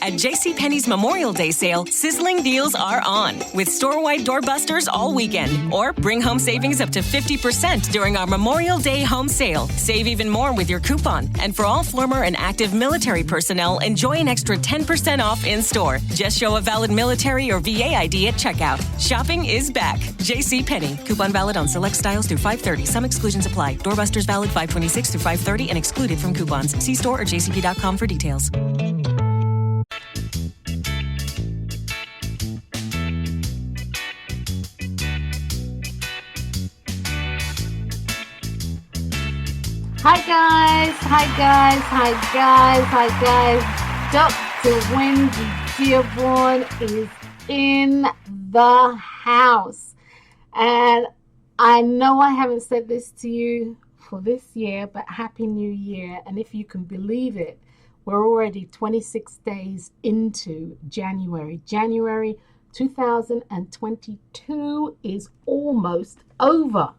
At JCPenney's Memorial Day sale, sizzling deals are on, with store-wide doorbusters all weekend. Or bring home savings up to 50% during our Memorial Day home sale. Save even more with your coupon. And for all former and active military personnel, enjoy an extra 10% off in-store. Just show a valid military or VA ID at checkout. Shopping is back. JCPenney. Coupon valid on select styles through 5/30. Some exclusions apply. Doorbusters valid 5/26 through 5/30 and excluded from coupons. See store or jcp.com for details. Hi guys. Dr. Wendy Dearborne is in the house. And I know I haven't said this to you for this year, but Happy New Year. And if you can believe it, we're already 26 days into January. January 2022 is almost over.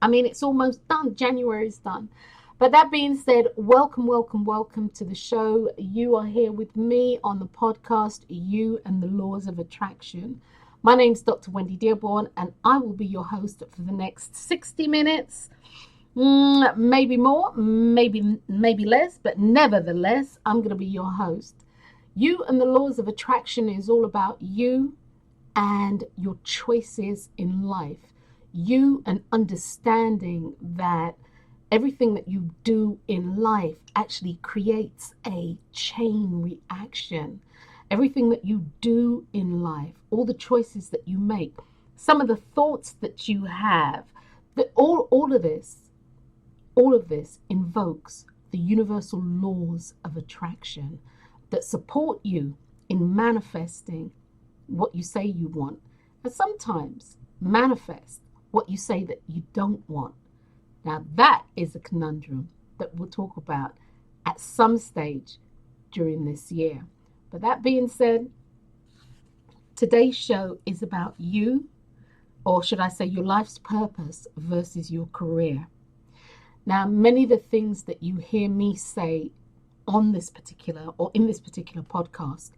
I mean, it's almost done. January is done. But that being said, welcome to the show. You are here with me on the podcast, You and the Laws of Attraction. My name's Dr. Wendy Dearborne, and I will be your host for the next 60 minutes. Maybe more, maybe less, but nevertheless, I'm going to be your host. You and the Laws of Attraction is all about you and your choices in life. You and understanding that everything that you do in life actually creates a chain reaction. Everything that you do in life, all the choices that you make, some of the thoughts that you have, that all of this invokes the universal laws of attraction that support you in manifesting what you say you want, and sometimes manifest what you say that you don't want. Now that is a conundrum that we'll talk about at some stage during this year. But that being said, today's show is about you, or should I say your life's purpose versus your career. Now, many of the things that you hear me say on this particular or in this particular podcast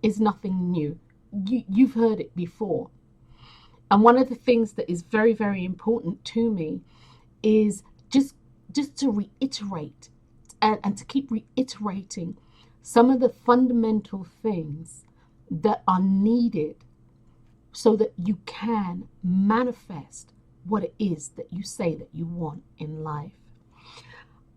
is nothing new. You've heard it before. And one of the things that is very, very important to me is just to reiterate and to keep reiterating some of the fundamental things that are needed so that you can manifest what it is that you say that you want in life.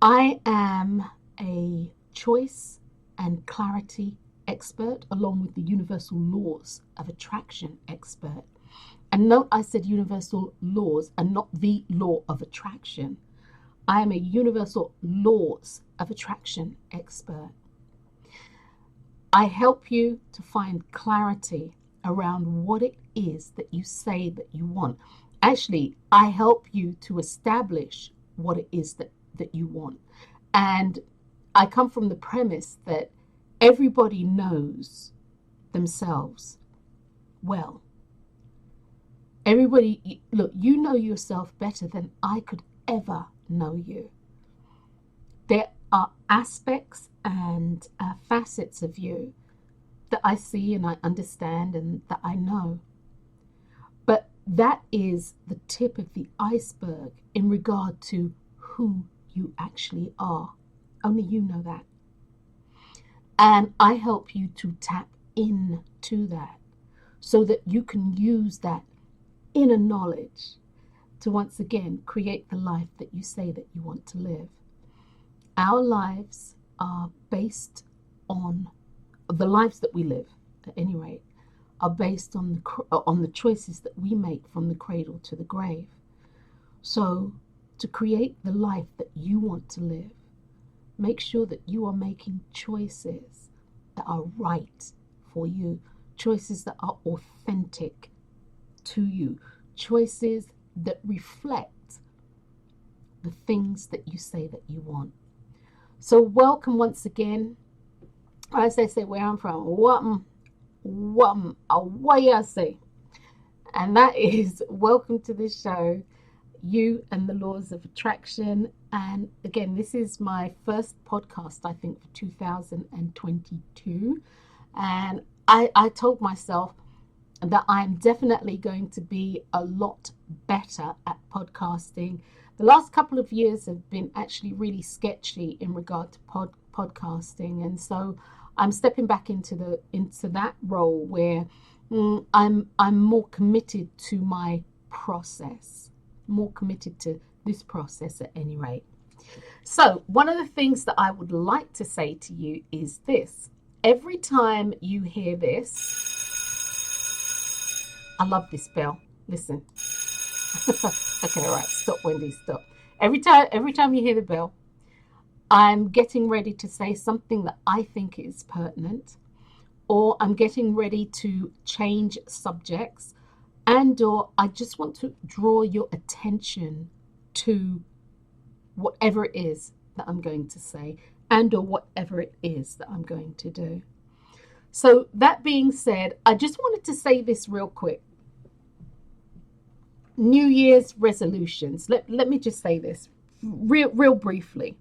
I am a choice and clarity expert, along with the universal laws of attraction expert. And note I said universal laws and not the law of attraction. I am a universal laws of attraction expert. I help you to find clarity around what it is that you say that you want. Actually, I help you to establish what it is that you want. And I come from the premise that everybody knows themselves well. Everybody, look, you know yourself better than I could ever know you. There are aspects and facets of you that I see and I understand and that I know. But that is the tip of the iceberg in regard to who you actually are. Only you know that. And I help you to tap into that so that you can use that inner knowledge to once again create the life that you say that you want to live. Our lives are based on the lives that we live, at any rate, are based on the choices that we make from the cradle to the grave. So to create the life that you want to live, make sure that you are making choices that are right for you, choices that are authentic to you, choices that reflect the things that you say that you want. So welcome once again. As they say where I'm from, welcome, away I say. And that is welcome to the show, You and the Laws of Attraction. And again, this is my first podcast, I think, for 2022. And I told myself that I'm definitely going to be a lot better at podcasting. The last couple of years have been actually really sketchy in regard to podcasting, and so I'm stepping back into that role where I'm more committed to my process, more committed to this process at any rate. So one of the things that I would like to say to you is this. Every time you hear this, I love this bell. Listen. Okay, all right. Stop, Wendy. Stop. Every time you hear the bell, I'm getting ready to say something that I think is pertinent, or I'm getting ready to change subjects, and or I just want to draw your attention to whatever it is that I'm going to say, and or whatever it is that I'm going to do. So that being said, I just wanted to say this real quick. New Year's resolutions. Let me just say this real briefly.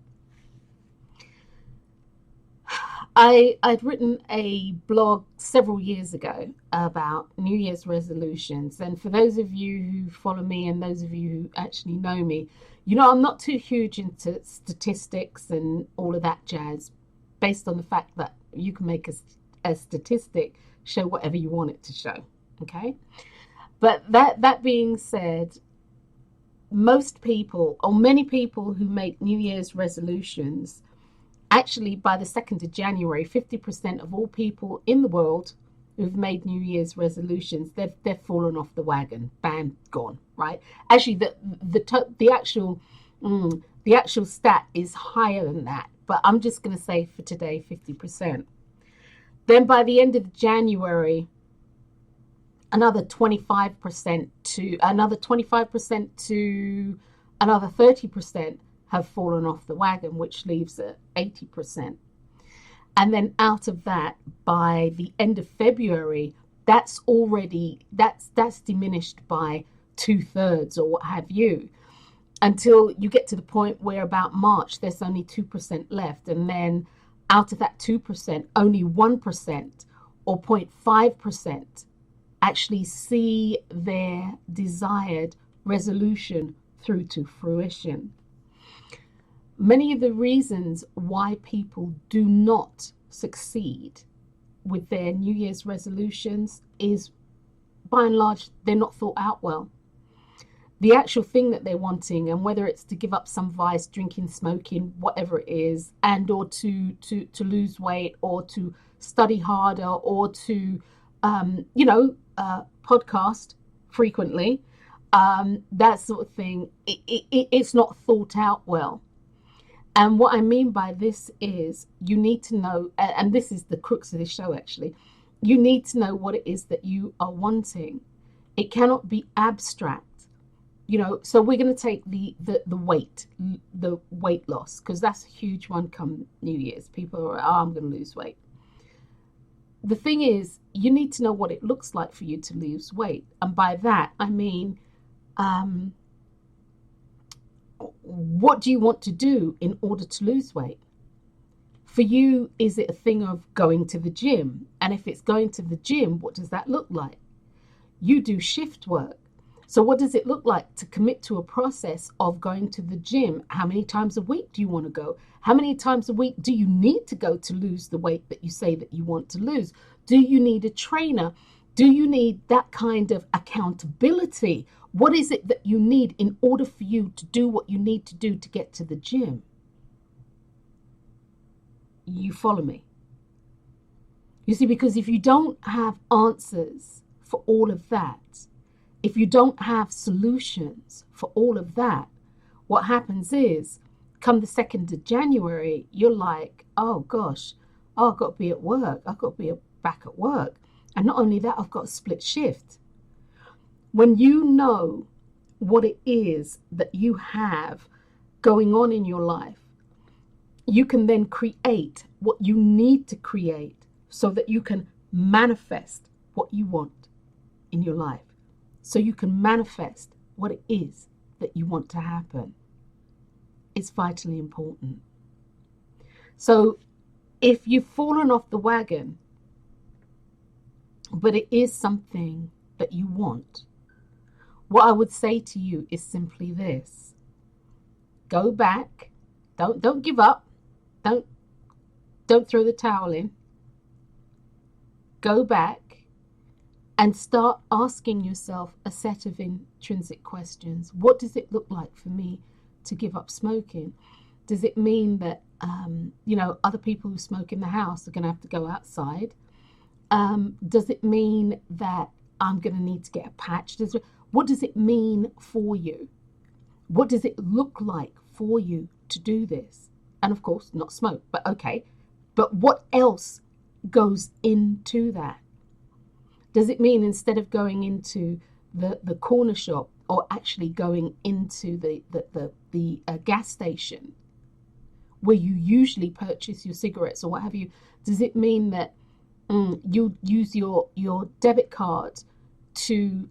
I'd written a blog several years ago about New Year's resolutions. And for those of you who follow me and those of you who actually know me, you know I'm not too huge into statistics and all of that jazz, based on the fact that you can make a statistic show whatever you want it to show. Okay? But that being said, most people, or many people who make New Year's resolutions, actually by the 2nd of January, 50% of all people in the world who've made New Year's resolutions, they've fallen off the wagon. Bam, gone. Right? Actually, the actual stat is higher than that, but I'm just going to say for today 50%. Then by the end of January, another 25% to another 30% have fallen off the wagon, which leaves at 80%. And then out of that, by the end of February, that's diminished by 2/3 or what have you, until you get to the point where about March there's only 2% left, and then out of that 2%, only 1% or 0.5% actually see their desired resolution through to fruition. Many of the reasons why people do not succeed with their New Year's resolutions is, by and large, they're not thought out well. The actual thing that they're wanting, and whether it's to give up some vice, drinking, smoking, whatever it is, and or to lose weight, or to study harder, or to podcast frequently, that sort of thing, it's not thought out well. And what I mean by this is, you need to know, and this is the crux of this show actually, you need to know what it is that you are wanting. It cannot be abstract. So we're going to take the weight loss, because that's a huge one come New Year's. People are, I'm going to lose weight. The thing is, you need to know what it looks like for you to lose weight. And by that, I mean, what do you want to do in order to lose weight? For you, is it a thing of going to the gym? And if it's going to the gym, what does that look like? You do shift work. So what does it look like to commit to a process of going to the gym? How many times a week do you want to go? How many times a week do you need to go to lose the weight that you say that you want to lose? Do you need a trainer? Do you need that kind of accountability? What is it that you need in order for you to do what you need to do to get to the gym? You follow me? You see, because if you don't have answers for all of that, if you don't have solutions for all of that, what happens is, come the 2nd of January, you're like, oh gosh, I've got to be at work. I've got to be back at work. And not only that, I've got a split shift. When you know what it is that you have going on in your life, you can then create what you need to create so that you can manifest what you want in your life. So you can manifest what it is that you want to happen. It's vitally important. So if you've fallen off the wagon but it is something that you want. What I would say to you is simply this: go back, don't give up, don't throw the towel in. Go back and start asking yourself a set of intrinsic questions. What does it look like for me to give up smoking? Does it mean that other people who smoke in the house are going to have to go outside? Does it mean that I'm going to need to get a patch? What does it mean for you? What does it look like for you to do this? And of course, not smoke, but okay. But what else goes into that? Does it mean instead of going into the corner shop or actually going into the gas station where you usually purchase your cigarettes or what have you, does it mean that you use your debit card to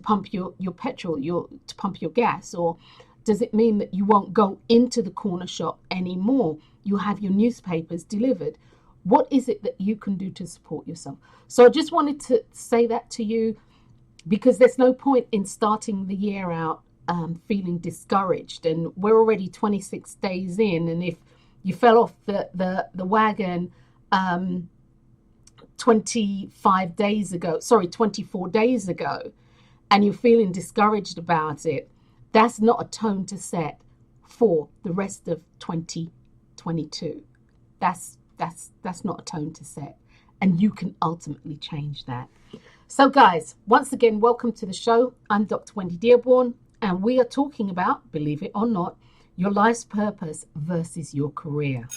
pump your petrol, to pump your gas? Or does it mean that you won't go into the corner shop anymore? You have your newspapers delivered. What is it that you can do to support yourself? So I just wanted to say that to you, because there's no point in starting the year out feeling discouraged. And we're already 26 days in. And if you fell off the wagon 24 days ago, and you're feeling discouraged about it, that's not a tone to set for the rest of 2022. That's not a tone to set, and you can ultimately change that. So guys, once again, welcome to the show. I'm Dr. Wendy Dearborne, and we are talking about, believe it or not, your life's purpose versus your career.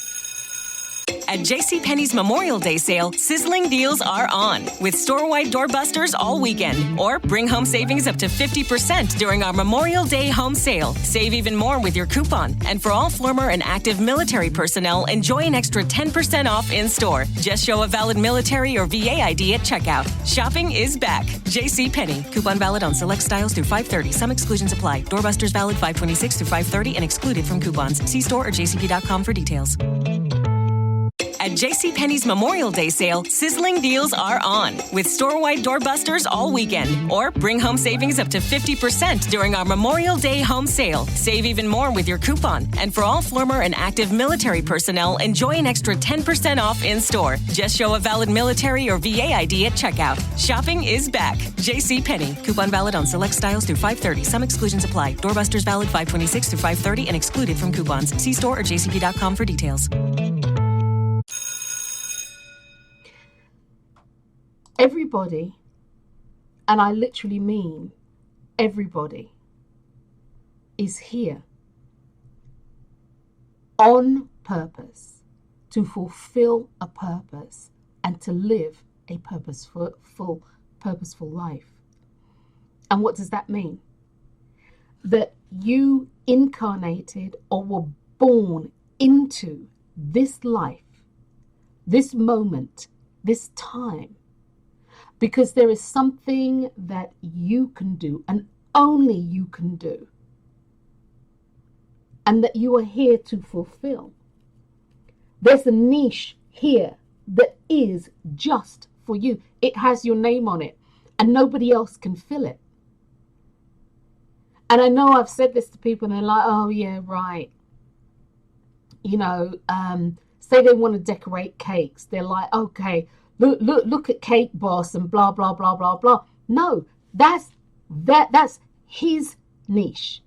At JCPenney's Memorial Day sale, sizzling deals are on with store-wide doorbusters all weekend. Or bring home savings up to 50% during our Memorial Day home sale. Save even more with your coupon. And for all former and active military personnel, enjoy an extra 10% off in-store. Just show a valid military or VA ID at checkout. Shopping is back. JCPenney. Coupon valid on select styles through 5/30. Some exclusions apply. Doorbusters valid 5/26 through 5/30 and excluded from coupons. See store or jcp.com for details. At JCPenney's Memorial Day sale, sizzling deals are on with store-wide doorbusters all weekend. Or bring home savings up to 50% during our Memorial Day home sale. Save even more with your coupon. And for all former and active military personnel, enjoy an extra 10% off in-store. Just show a valid military or VA ID at checkout. Shopping is back. JCPenney. Coupon valid on select styles through 5/30. Some exclusions apply. Doorbusters valid 5/26 through 5/30 and excluded from coupons. See store or jcp.com for details. Everybody, and I literally mean everybody, is here on purpose to fulfill a purpose and to live a purposeful life. And what does that mean? That you incarnated or were born into this life, this moment, this time, because there is something that you can do and only you can do, and that you are here to fulfill. There's a niche here that is just for you. It has your name on it and nobody else can fill it. And I know I've said this to people and they're like, oh yeah, right. Say they want to decorate cakes. They're like, okay, Look at Cake Boss and blah, blah, blah, blah, blah. No, that's his niche.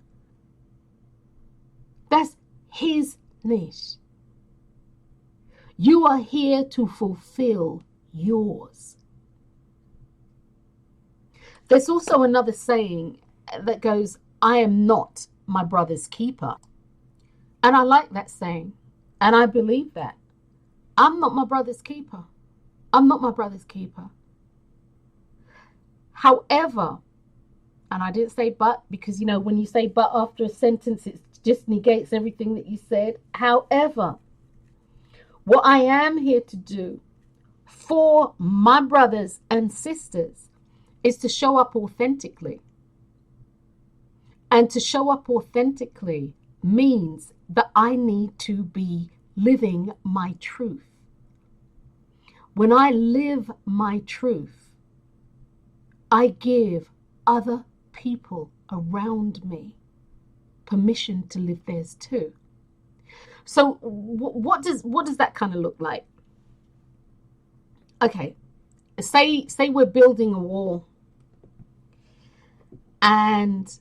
That's his niche. You are here to fulfill yours. There's also another saying that goes, I am not my brother's keeper. And I like that saying. And I believe that. I'm not my brother's keeper. I'm not my brother's keeper. However, and I didn't say but, because, when you say but after a sentence, it just negates everything that you said. However, what I am here to do for my brothers and sisters is to show up authentically. And to show up authentically means that I need to be living my truth. When I live my truth, I give other people around me permission to live theirs too. So what does that kind of look like? Okay, say we're building a wall, and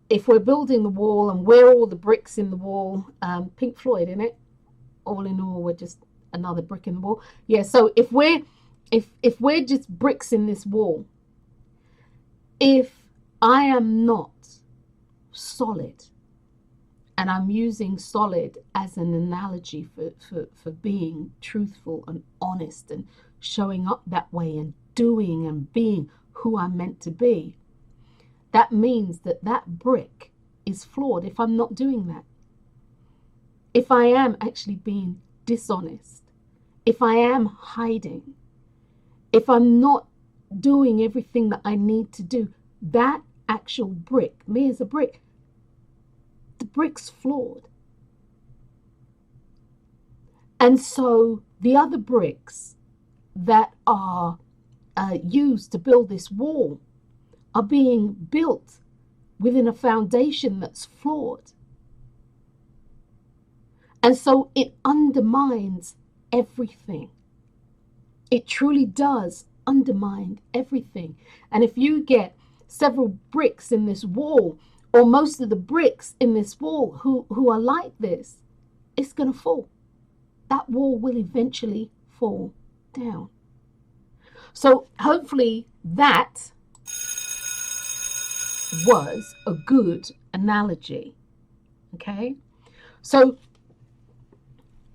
if we're building the wall and we're all the bricks in the wall, Pink Floyd, innit? All in all, we're just another brick in the wall. Yeah. So if we're just bricks in this wall, if I am not solid, and I'm using solid as an analogy for being truthful and honest and showing up that way and doing and being who I'm meant to be, that means that brick is flawed if I'm not doing that. If I am actually being dishonest, if I am hiding, if I'm not doing everything that I need to do, that actual brick, me as a brick, the brick's flawed. And so the other bricks that are used to build this wall are being built within a foundation that's flawed. And so it undermines everything. It truly does undermine everything. And if you get several bricks in this wall, or most of the bricks in this wall who are like this, it's going to fall. That wall will eventually fall down. So hopefully that was a good analogy. Okay? So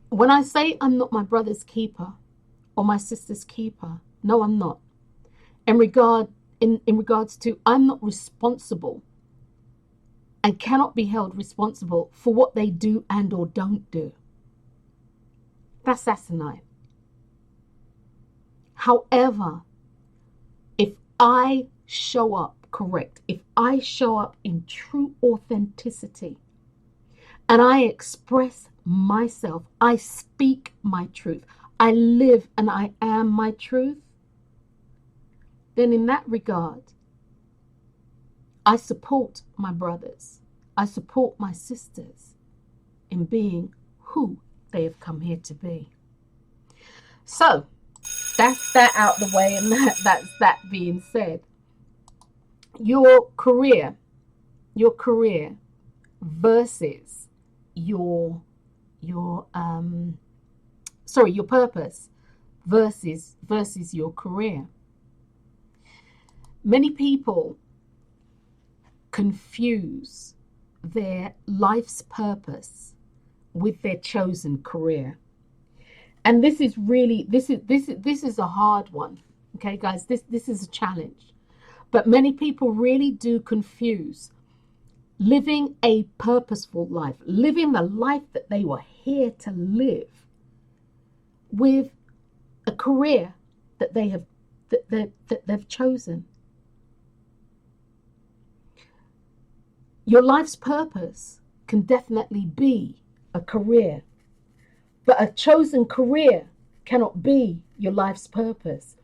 when I say I'm not my brother's keeper or my sister's keeper, no, I'm not. In regards to, I'm not responsible and cannot be held responsible for what they do and or don't do. That's asinine. However, if I show up correct, if I show up in true authenticity and I express myself, I speak my truth, I live and I am my truth, then in that regard, I support my brothers, I support my sisters in being who they have come here to be. So that's that out the way, and that's that being said. Your career versus your purpose versus your career. Many people confuse their life's purpose with their chosen career. And this is a hard one. Okay, guys, this is a challenge. But many people really do confuse living a purposeful life, living the life that they were here to live, with a career that they've chosen. Your life's purpose can definitely be a career, but a chosen career cannot be your life's purpose.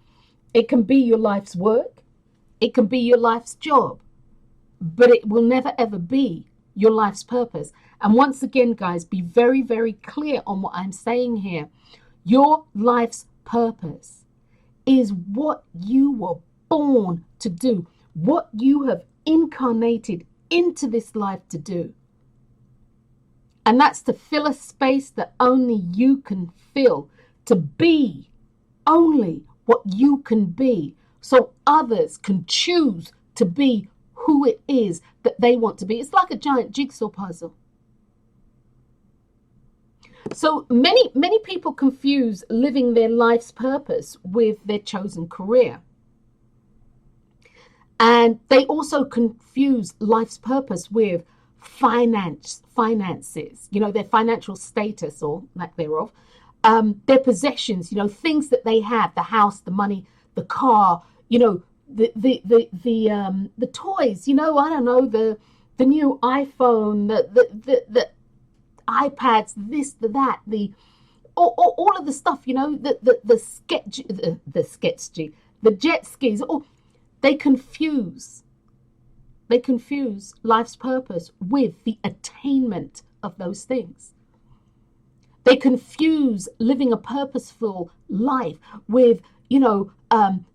It can be your life's work, it can be your life's job, but it will never ever be your life's purpose. And once again, guys, be very, very clear on what I'm saying here. Your life's purpose is what you were born to do, what you have incarnated into this life to do. And that's to fill a space that only you can fill, to be only what you can be, so others can choose to be who it is that they want to be. It's like a giant jigsaw puzzle. So many people confuse living their life's purpose with their chosen career. And they also confuse life's purpose with finances, their financial status or lack thereof, their possessions, things that they have, the house, the money, the car, the toys, I don't know, the new iPhone, the iPads, this, that, all of the stuff, the jet skis, They confuse life's purpose with the attainment of those things. They confuse living a purposeful life with,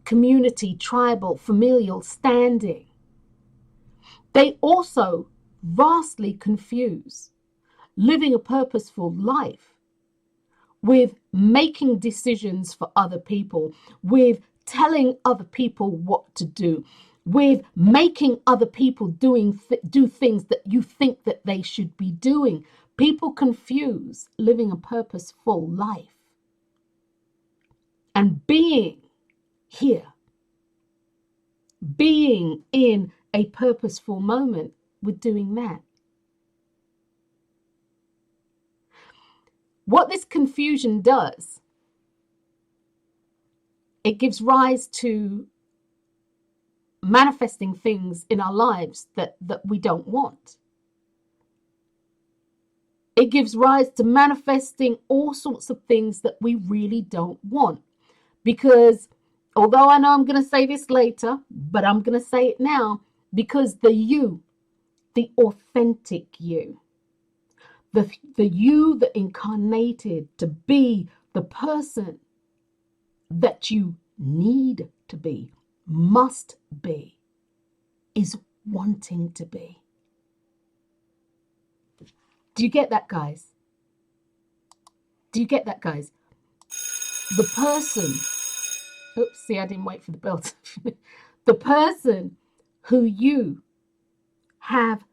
community, tribal, familial standing. They also vastly confuse living a purposeful life with making decisions for other people, with telling other people what to do, with making other people do things that you think that they should be doing. People confuse living a purposeful life and being here, being in a purposeful moment with doing that. What this confusion does, it gives rise to manifesting things in our lives that we don't want. It gives rise to manifesting all sorts of things that we really don't want. Because although I know I'm going to say this later, but I'm going to say it now, because the authentic you, the you that incarnated to be the person that you need to be, must be, is wanting to be. Do you get that, guys? Do you get that, guys? The person, oops, see, I didn't wait for the bell to the person who you have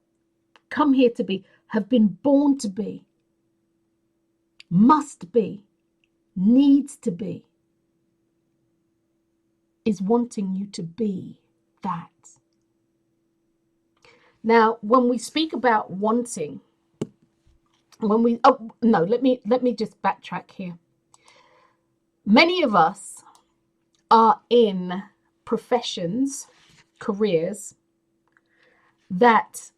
come here to be, have been born to be, must be, needs to be, is wanting you to be that. Now, when we speak about wanting, let me just backtrack here. Many of us are in professions, careers that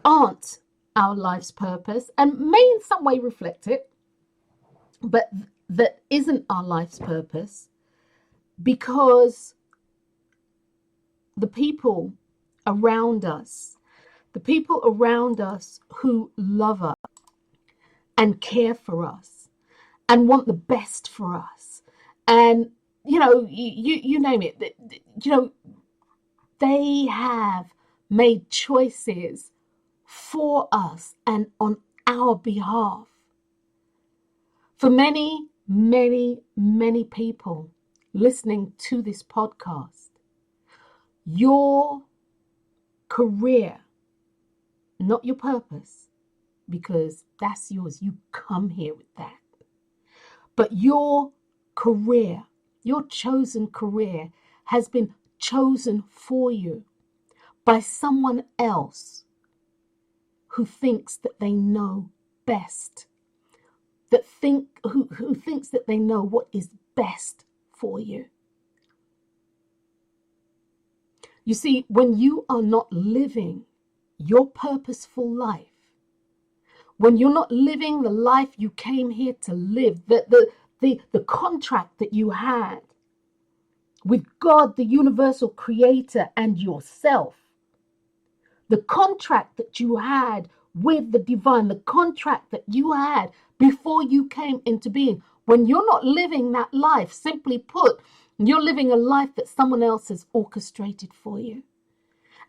aren't our life's purpose and may in some way reflect it, but that isn't our life's purpose, because the people around us who love us and care for us and want the best for us, and you name it, they have made choices for us and on our behalf. For many, many, many people listening to this podcast, your career, not your purpose, because that's yours, you come here with that, but your career, your chosen career, has been chosen for you by someone else who thinks that they know best, who thinks that they know what is best for you. You see, when you are not living your purposeful life, when you're not living the life you came here to live, the contract that you had with God, the universal creator, and yourself, the contract that you had with the divine, the contract that you had before you came into being, when you're not living that life, simply put, you're living a life that someone else has orchestrated for you.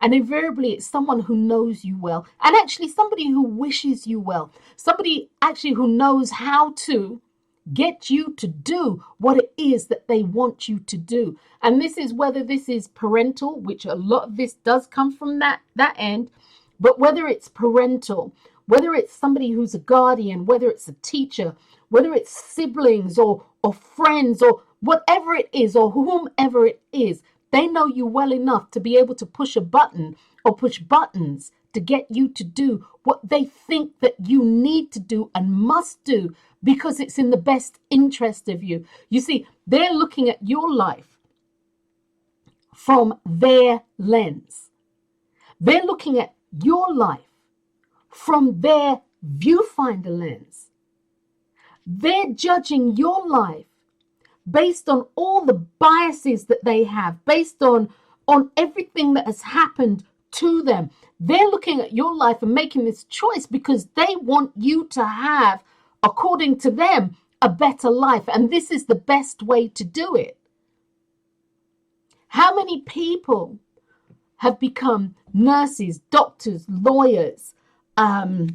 And invariably, it's someone who knows you well, and actually somebody who wishes you well, somebody actually who knows how to get you to do what it is that they want you to do. And this is whether this is parental, which a lot of this does come from that end, but whether it's parental, whether it's somebody who's a guardian, whether it's a teacher, whether it's siblings or friends or whatever it is, or whomever it is, they know you well enough to be able to push a button or push buttons to get you to do what they think that you need to do and must do, because it's in the best interest of you. You see, they're looking at your life from their lens. They're looking at your life from their viewfinder lens. They're judging your life based on all the biases that they have, based on on everything that has happened to them. They're looking at your life and making this choice because they want you to have, according to them, a better life. And this is the best way to do it. How many people have become nurses, doctors, lawyers, I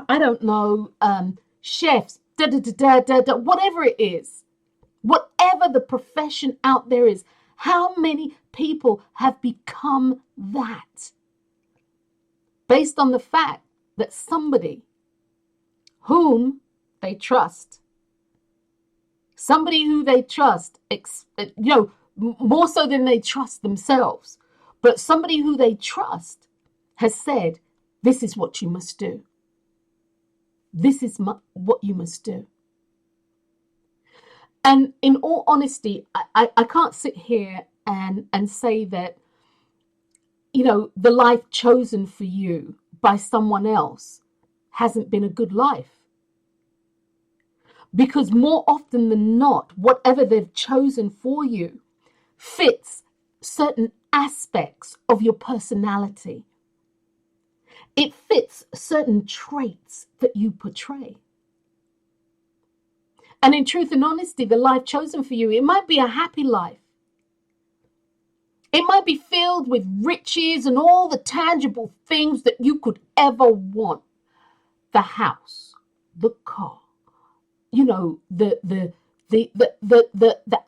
don't know, chefs, whatever it is, whatever the profession out there is, how many people have become that based on the fact that somebody whom they trust, somebody who they trust, more so than they trust themselves, but somebody who they trust has said, this is what you must do. This is what you must do. And in all honesty, I can't sit here and say that, the life chosen for you by someone else hasn't been a good life. Because more often than not, whatever they've chosen for you fits certain aspects of your personality. It fits certain traits that you portray. And in truth and honesty, the life chosen for you, it might be a happy life. It might be filled with riches and all the tangible things that you could ever want. The house, the car, the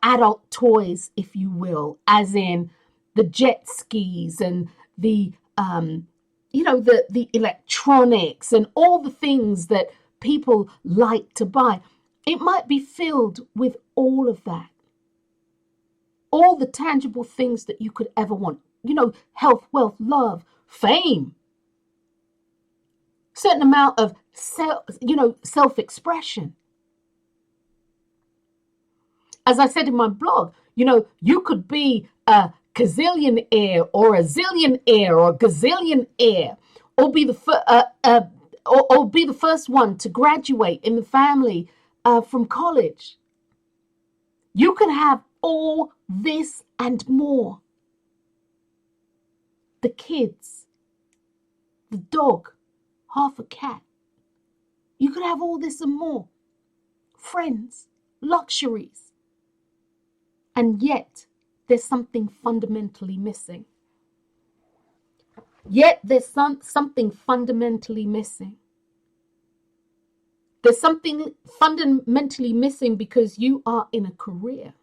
adult toys, if you will, as in the jet skis and the electronics and all the things that people like to buy. It might be filled with all of that. All the tangible things that you could ever want. Health, wealth, love, fame. Certain amount of self-expression. As I said in my blog, you could be a gazillionaire or a zillionaire or a gazillionaire, or be the first one to graduate in the family from college. You can have all this and more. The kids, the dog, half a cat. You could have all this and more. Friends, luxuries. And yet, there's something fundamentally missing. There's something fundamentally missing because you are in a career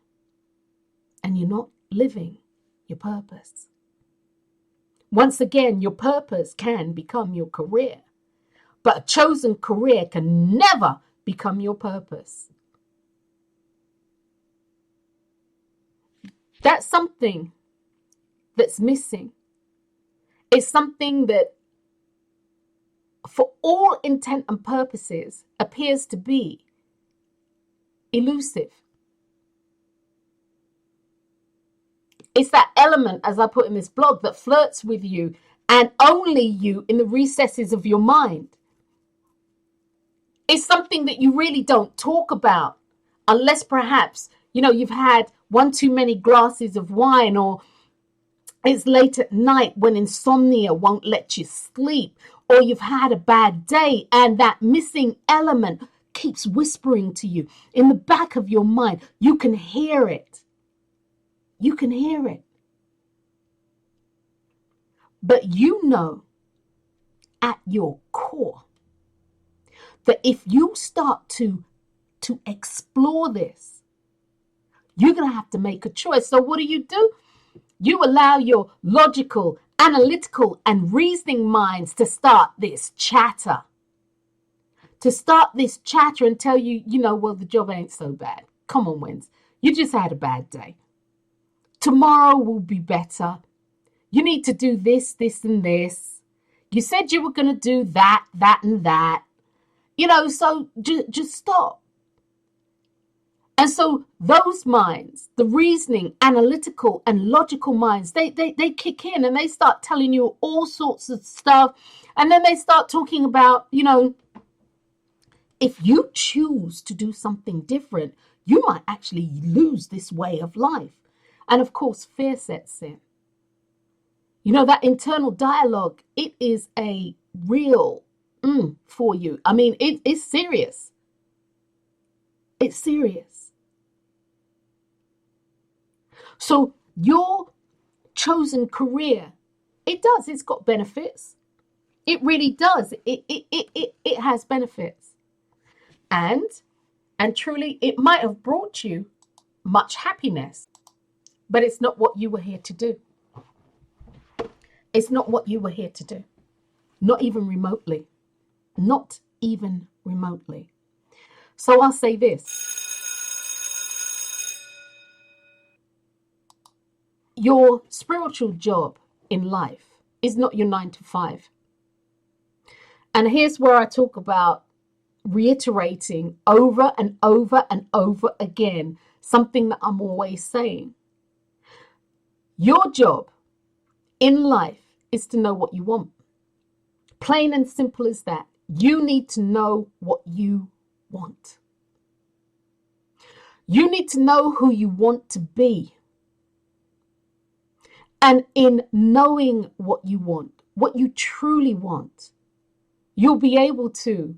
and you're not living your purpose. Once again, your purpose can become your career, but a chosen career can never become your purpose. That's something that's missing. It's something that, for all intent and purposes, appears to be elusive. It's that element, as I put in this blog, that flirts with you and only you in the recesses of your mind. It's something that you really don't talk about unless perhaps, you've had one too many glasses of wine, or it's late at night when insomnia won't let you sleep, or you've had a bad day and that missing element keeps whispering to you in the back of your mind. You can hear it. You can hear it. But at your core that if you start to explore this, you're going to have to make a choice. So what do? You allow your logical, analytical, and reasoning minds to start this chatter. And tell you, well, the job ain't so bad. Come on, Wins. You just had a bad day. Tomorrow will be better. You need to do this, this, and this. You said you were going to do that, and that. So just stop. And so those minds, the reasoning, analytical, and logical minds, they kick in and they start telling you all sorts of stuff. And then they start talking about, if you choose to do something different, you might actually lose this way of life. And of course, fear sets in. You know, that internal dialogue, it is a real for you. I mean, it's serious. It's serious. So your chosen career, it's got benefits. It really does. It has benefits. And truly, it might have brought you much happiness, but it's not what you were here to do. It's not what you were here to do. Not even remotely. Not even remotely. So I'll say this. Your spiritual job in life is not your 9 to 5. And here's where I talk about reiterating over and over and over again something that I'm always saying. Your job in life is to know what you want. Plain and simple as that. You need to know what you want. You need to know who you want to be. And in knowing what you want, what you truly want, you'll be able to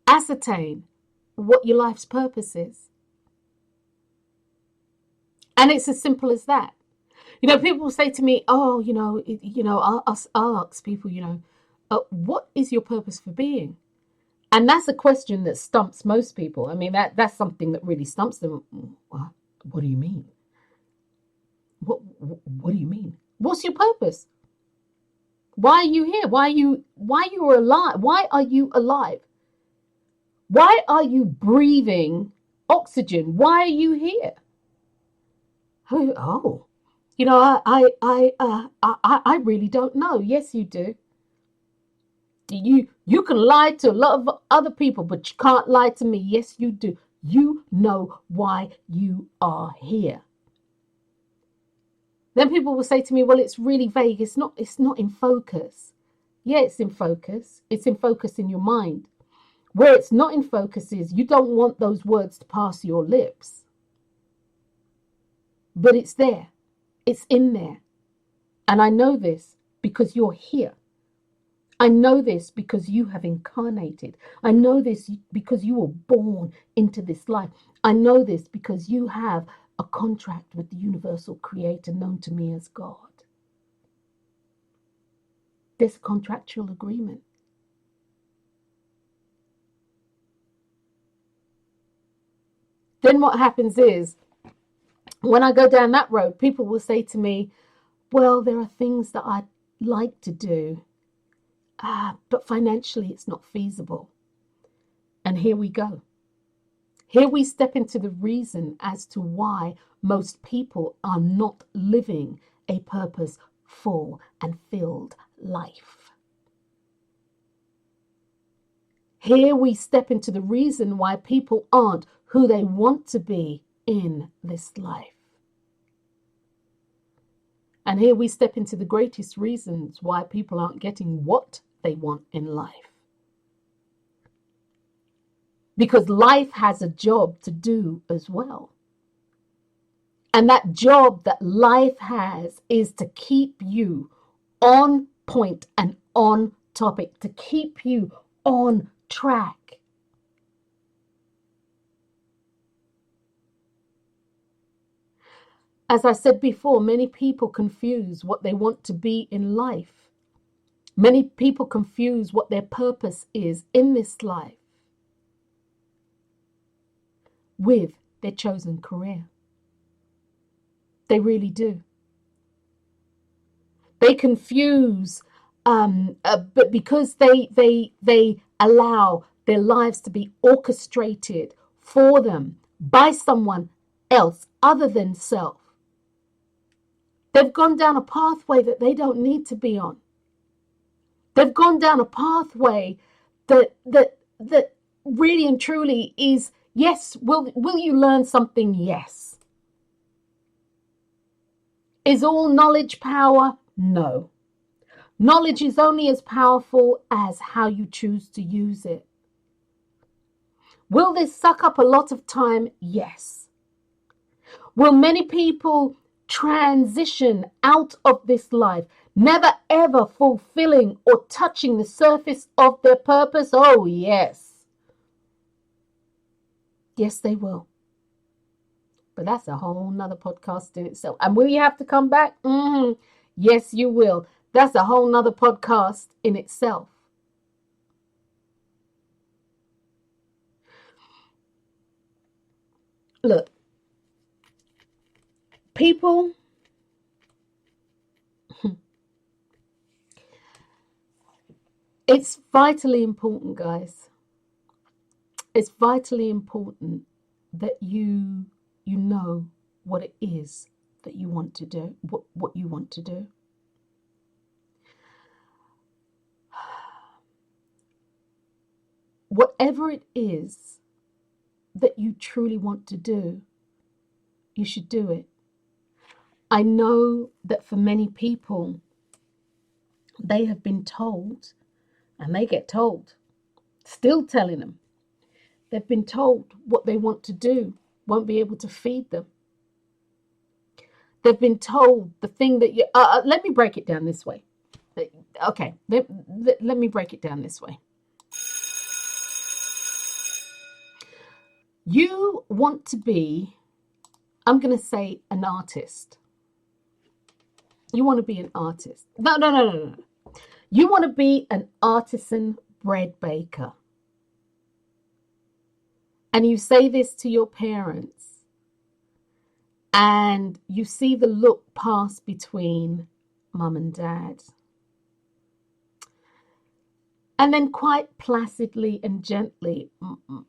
ascertain what your life's purpose is. And it's as simple as that. You know, people say to me, oh, I'll ask people, what is your purpose for being? And that's a question that stumps most people. I mean, that's something that really stumps them. What do you mean? What do you mean? What's your purpose? Why are you here? Why are you alive? Why are you alive? Why are you breathing oxygen? Why are you here? Oh, I really don't know. Yes, you do. You can lie to a lot of other people, but you can't lie to me. Yes, you do. You know why you are here. Then people will say to me, well, it's really vague. It's not in focus. Yeah, it's in focus. It's in focus in your mind. Where it's not in focus is you don't want those words to pass your lips. But it's there. It's in there. And I know this because you're here. I know this because you have incarnated. I know this because you were born into this life. I know this because you have a contract with the universal creator known to me as God. There's a contractual agreement. Then what happens is, when I go down that road, people will say to me, well, there are things that I'd like to do, but financially it's not feasible. And here we go. Here we step into the reason as to why most people are not living a purposeful and filled life. Here we step into the reason why people aren't who they want to be in this life. And here we step into the greatest reasons why people aren't getting what they want in life. Because life has a job to do as well. And that job that life has is to keep you on point and on topic, to keep you on track. As I said before, many people confuse what they want to be in life. Many people confuse what their purpose is in this life with their chosen career. They really do. They confuse, but because they allow their lives to be orchestrated for them by someone else other than self, they've gone down a pathway that they don't need to be on. They've gone down a pathway that really and truly is, yes, will you learn something? Yes. Is all knowledge power? No. Knowledge is only as powerful as how you choose to use it. Will this suck up a lot of time? Yes. Will many people transition out of this life, never ever fulfilling or touching the surface of their purpose? Oh, yes. Yes, they will. But that's a whole nother podcast in itself. And will you have to come back? Yes, you will. That's a whole nother podcast in itself. Look, people, it's vitally important, guys. It's vitally important that you know what it is that you want to do, what you want to do. Whatever it is that you truly want to do, you should do it. I know that for many people, they have been told, and they get told, still telling them, they've been told what they want to do won't be able to feed them. They've been told the thing that you... let me break it down this way. Okay, let me break it down this way. You want to be, I'm going to say, an artist. You want to be an artist. No. You want to be an artisan bread baker. And you say this to your parents, and you see the look pass between mum and dad. And then quite placidly and gently,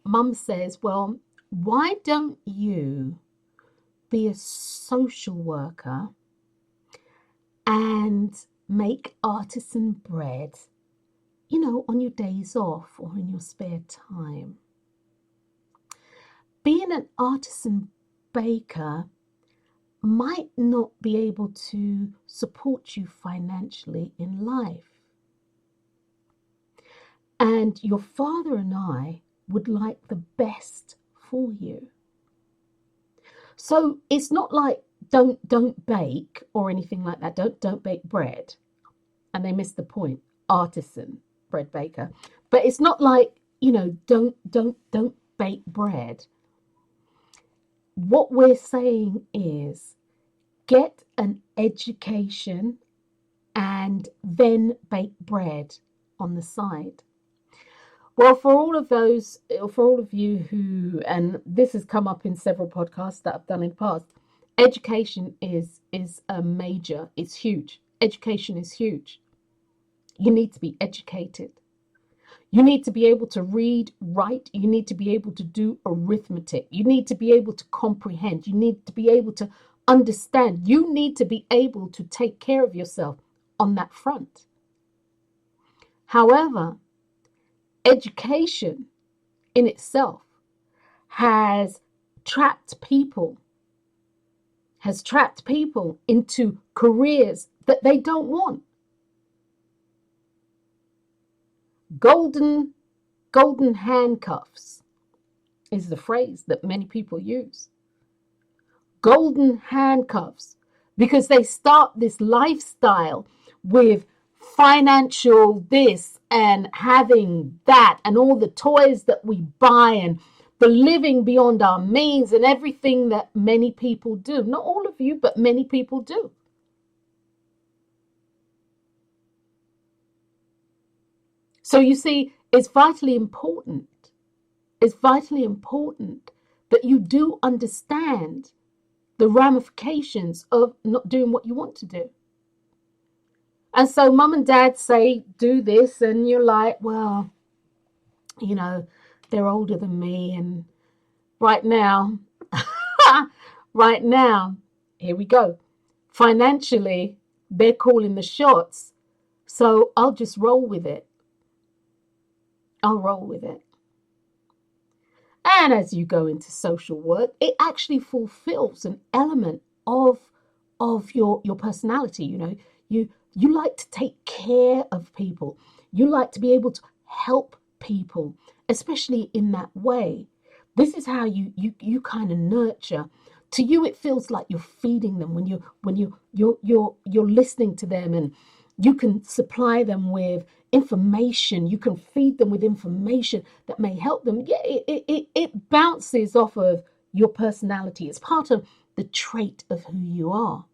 mum says, well, why don't you be a social worker and make artisan bread, on your days off or in your spare time? Being an artisan baker might not be able to support you financially in life. And your father and I would like the best for you. So it's not like don't bake or anything like that. Don't bake bread. And they miss the point. Artisan bread baker. But it's not like, don't bake bread. What we're saying is get an education and then bake bread on the side. Well, for all of you who, and this has come up in several podcasts that I've done in the past, education is a major, it's huge. Education is huge. You need to be educated. You need to be able to read, write. You need to be able to do arithmetic. You need to be able to comprehend. You need to be able to understand. You need to be able to take care of yourself on that front. However, education in itself has trapped people into careers that they don't want. Golden handcuffs is the phrase that many people use. Golden handcuffs, because they start this lifestyle with financial this and having that and all the toys that we buy and the living beyond our means and everything that many people do. Not all of you, but many people do. So you see, it's vitally important. It's vitally important that you do understand the ramifications of not doing what you want to do. And so mum and dad say, do this, and you're like, well, they're older than me, and right now, here we go. Financially, they're calling the shots, so I'll just roll with it. I'll roll with it. And as you go into social work, it actually fulfills an element of your personality. You like to take care of people. You like to be able to help people, especially in that way. This is how you kind of nurture To you, it feels like you're feeding them when you're listening to them, and you can supply them with information. You can feed them with information that may help them. Yeah, it bounces off of your personality. It's part of the trait of who you are.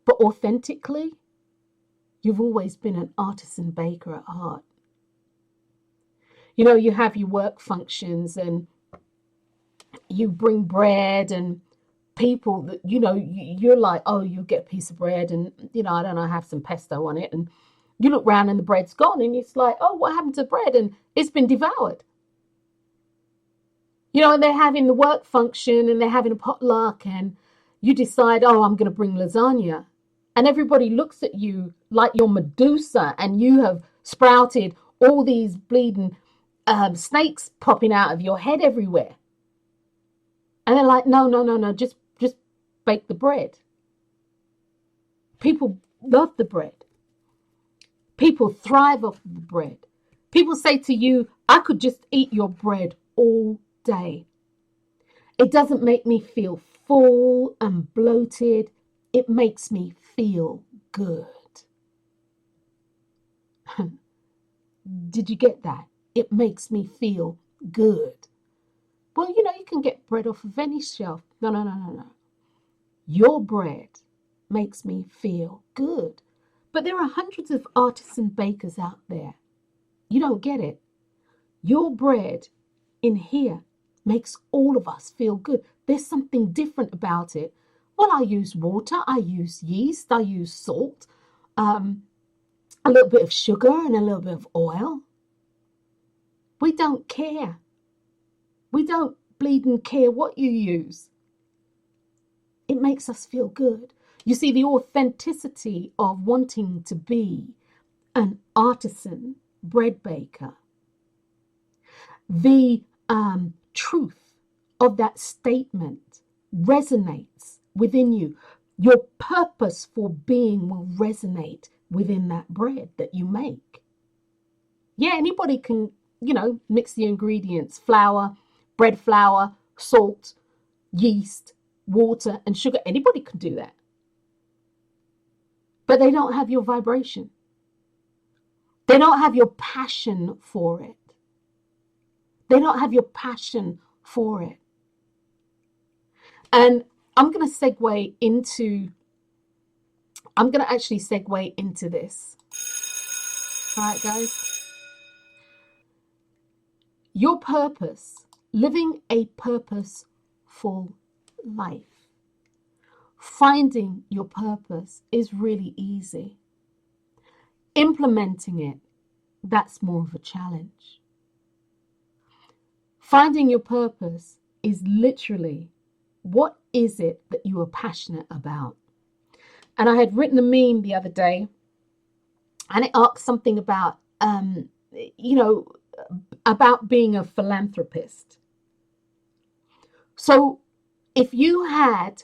But authentically, you've always been an artisan baker at heart. You know, you have your work functions and you bring bread, and people that, you know, you're like, oh, you get a piece of bread and, you know, I don't know, have some pesto on it. And you look around and the bread's gone, and it's like, oh, what happened to bread? And it's been devoured. You know, and they're having the work function and they're having a potluck, and you decide, oh, I'm going to bring lasagna. And everybody looks at you like you're Medusa, and you have sprouted all these bleeding snakes popping out of your head everywhere. And they're like, no, just bake the bread. People love the bread. People thrive off the bread. People say to you, I could just eat your bread all day. It doesn't make me feel full and bloated. It makes me feel good. Did you get that? It makes me feel good. Well, you know, you can get bread off of any shelf. No. Your bread makes me feel good. But there are hundreds of artisan bakers out there. You don't get it. Your bread in here makes all of us feel good. There's something different about it. Well, I use water, I use yeast, I use salt, a little bit of sugar and a little bit of oil. We don't care. We don't bleeding care what you use. It makes us feel good. You see, the authenticity of wanting to be an artisan bread baker, the truth of that statement resonates within you. Your purpose for being will resonate within that bread that you make. Yeah, anybody can, you know, mix the ingredients: flour, bread flour, salt, yeast, water, and sugar. Anybody can do that. But they don't have your vibration. They don't have your passion for it. They don't have your passion for it. And I'm going to actually segue into this. All right, guys. Your purpose, living a purposeful life. Finding your purpose is really easy. Implementing it, that's more of a challenge. Finding your purpose is literally, what is it that you are passionate about? And I had written a meme the other day, and it asked something about, about being a philanthropist. So if you had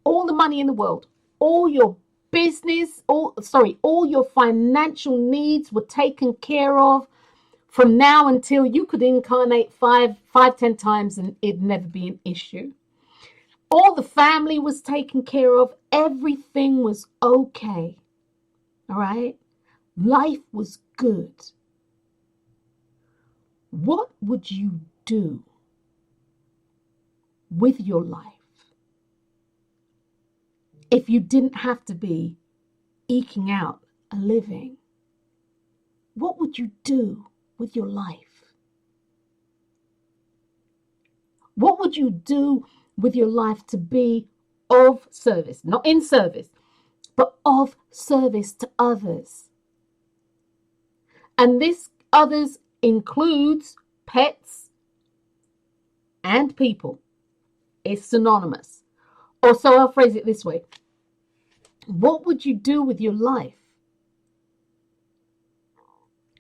all the money in the world, all your business, all your financial needs were taken care of from now until you could incarnate 10 times and it'd never be an issue. All the family was taken care of. Everything was okay. All right. Life was good. What would you do with your life if you didn't have to be eking out a living? What would you do with your life? What would you do with your life to be of service, not in service, but of service to others? And this others includes pets and people. It's synonymous. Or so I'll phrase it this way. What would you do with your life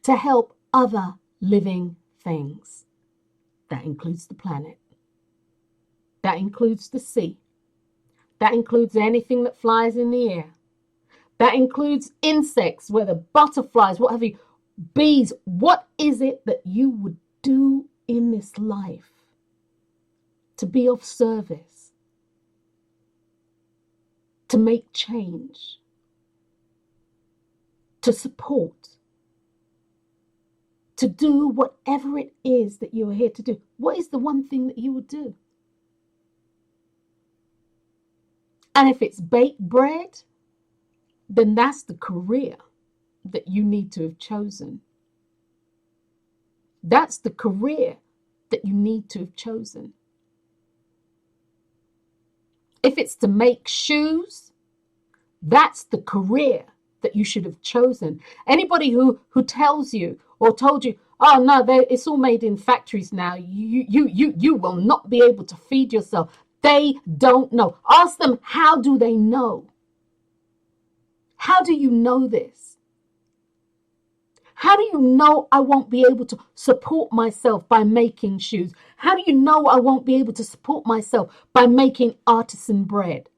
to help other living things? That includes the planet. That includes the sea. That includes anything that flies in the air. That includes insects, whether butterflies, what have you, bees. What is it that you would do in this life to be of service, to make change, to support, to do whatever it is that you are here to do. What is the one thing that you would do? And if it's baked bread, then that's the career that you need to have chosen. That's the career that you need to have chosen. If it's to make shoes, that's the career that you should have chosen. Anybody who tells you or told you, oh no, it's all made in factories now, you will not be able to feed yourself. They don't know. Ask them, how do they know? How do you know this? How do you know I won't be able to support myself by making shoes? How do you know I won't be able to support myself by making artisan bread?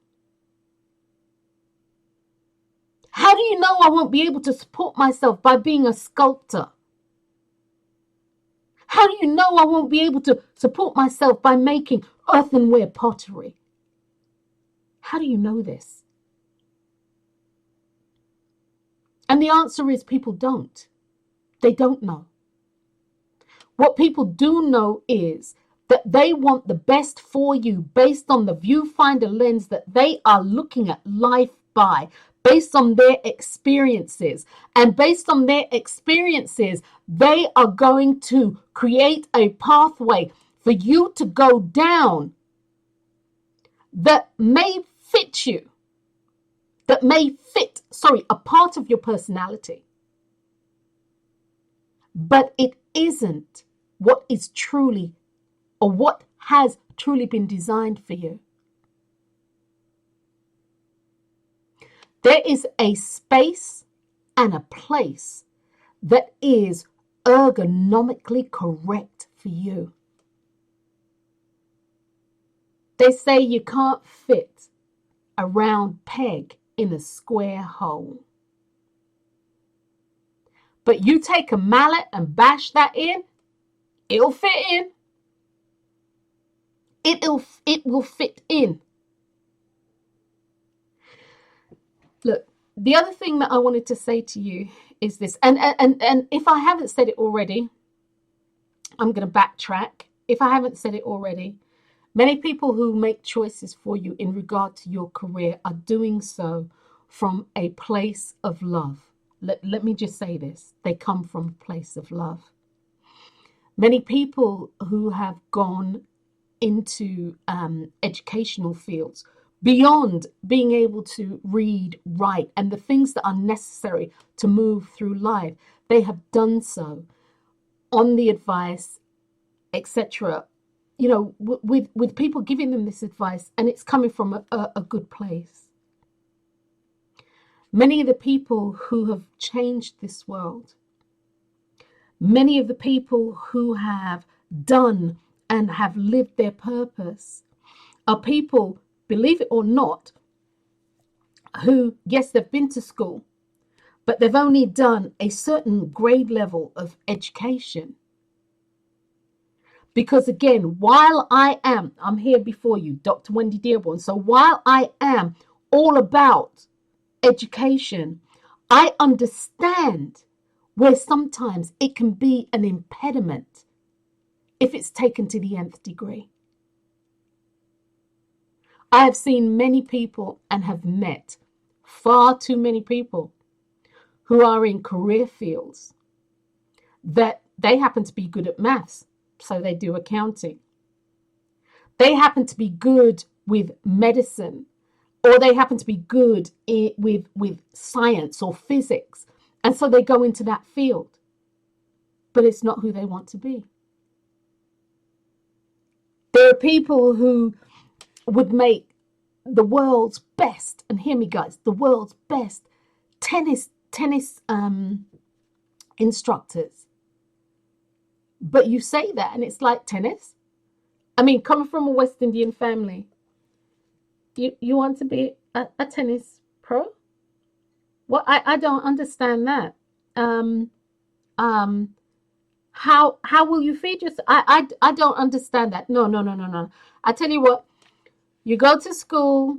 How do you know I won't be able to support myself by being a sculptor? How do you know I won't be able to support myself by making earthenware pottery? How do you know this? And the answer is people don't. They don't know. What people do know is that they want the best for you based on the viewfinder lens that they are looking at life by, based on their experiences. And based on their experiences, they are going to create a pathway for you to go down that may fit you, that may fit, a part of your personality. But it isn't what is truly, or what has truly been designed for you. There is a space and a place that is ergonomically correct for you. They say you can't fit a round peg in a square hole. But you take a mallet and bash that in, it'll fit in. It will fit in. Look, the other thing that I wanted to say to you is this, and if I haven't said it already, I'm going to backtrack. If I haven't said it already, many people who make choices for you in regard to your career are doing so from a place of love. Let me just say this. They come from a place of love. Many people who have gone into educational fields beyond being able to read, write, and the things that are necessary to move through life, they have done so on the advice, etc. You know, with people giving them this advice, and it's coming from a good place. Many of the people who have changed this world, many of the people who have done and have lived their purpose are people, believe it or not, who, yes, they've been to school, but they've only done a certain grade level of education. Because again, while I'm here before you, Dr. Drwendydearborne, so while I am all about education, I understand where sometimes it can be an impediment if it's taken to the nth degree. I have seen many people and have met far too many people who are in career fields that they happen to be good at maths, so they do accounting. They happen to be good with medicine, or they happen to be good with science or physics, and so they go into that field. But it's not who they want to be. There are people who would make the world's best, and hear me guys, the world's best tennis instructors. But you say that and it's like, tennis? I mean, coming from a West Indian family, you want to be a tennis pro? Well, I don't understand that. How will you feed yourself? I don't understand that. No, no, no, no, no. I tell you what, you go to school,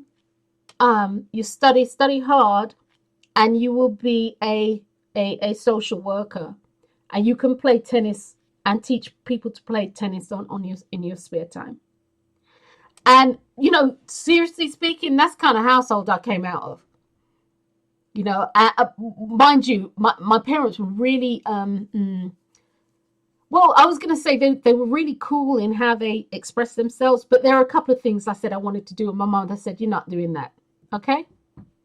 you study hard, and you will be a social worker, and you can play tennis and teach people to play tennis on your in your spare time. And seriously speaking, that's kind of household I came out of. Mind you, my parents were really well, I was going to say they were really cool in how they express themselves, but there are a couple of things I said I wanted to do, and my mother said, "You're not doing that, okay?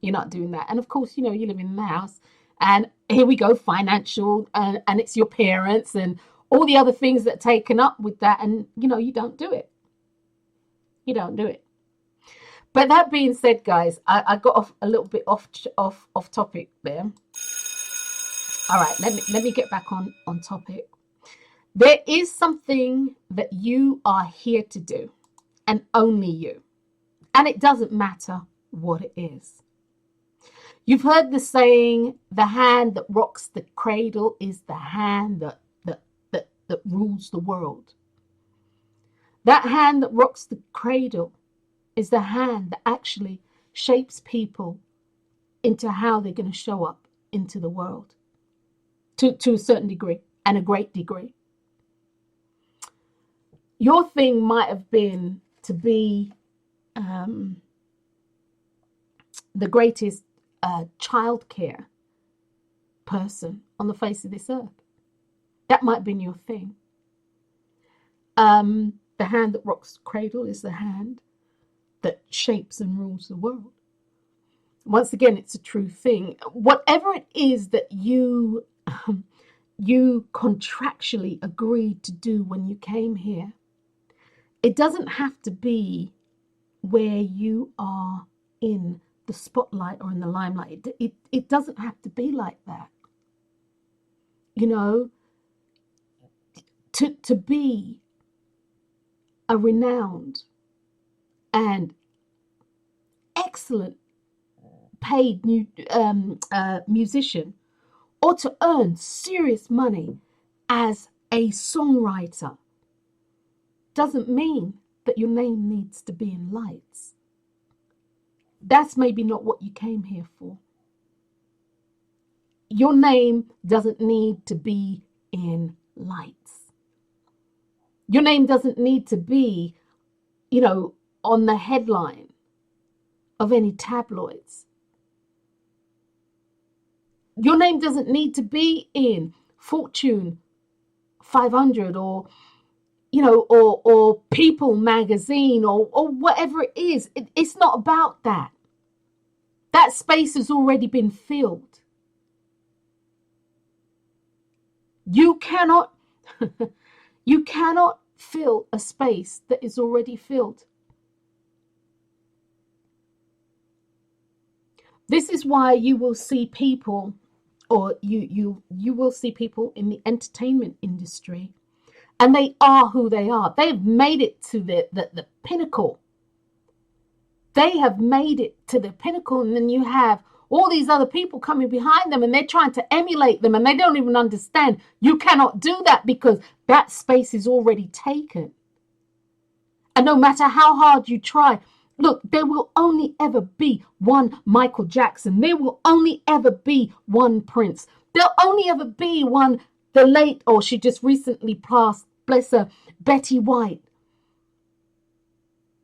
You're not doing that." And of course, you live in the house, and here we go, financial, and it's your parents, and all the other things that are taken up with that, and you don't do it. You don't do it. But that being said, guys, I got off a little bit off topic there. All right, let me get back on topic. There is something that you are here to do, and only you. And it doesn't matter what it is. You've heard the saying, the hand that rocks the cradle is the hand that rules the world. That hand that rocks the cradle is the hand that actually shapes people into how they're going to show up into the world to a certain degree and a great degree. Your thing might have been to be the greatest childcare person on the face of this earth. That might have been your thing. The hand that rocks the cradle is the hand that shapes and rules the world. Once again, it's a true thing. Whatever it is that you contractually agreed to do when you came here, it doesn't have to be where you are in the spotlight or in the limelight. It doesn't have to be like that. To be a renowned and excellent paid musician, or to earn serious money as a songwriter, doesn't mean that your name needs to be in lights. That's maybe not what you came here for. Your name doesn't need to be in lights. Your name doesn't need to be, on the headline of any tabloids. Your name doesn't need to be in Fortune 500 or People magazine or whatever it is. It's not about that. That space has already been filled. You cannot fill a space that is already filled. This is why you will see people, or you will see people in the entertainment industry, and they are who they are. They've made it to the pinnacle. They have made it to the pinnacle, and then you have all these other people coming behind them, and they're trying to emulate them, and they don't even understand. You cannot do that because that space is already taken. And no matter how hard you try, look, there will only ever be one Michael Jackson. There will only ever be one Prince. There'll only ever be one, the late, or she just recently passed, bless her, Betty White.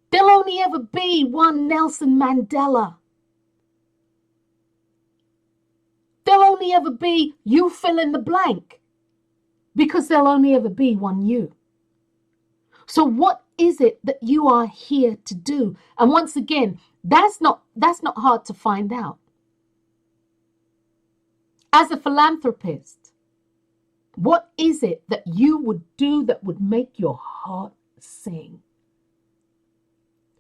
There'll only ever be one Nelson Mandela. There'll only ever be you fill in the blank, because there'll only ever be one you. So what is it that you are here to do? And once again, that's not hard to find out. As a philanthropist, what is it that you would do that would make your heart sing?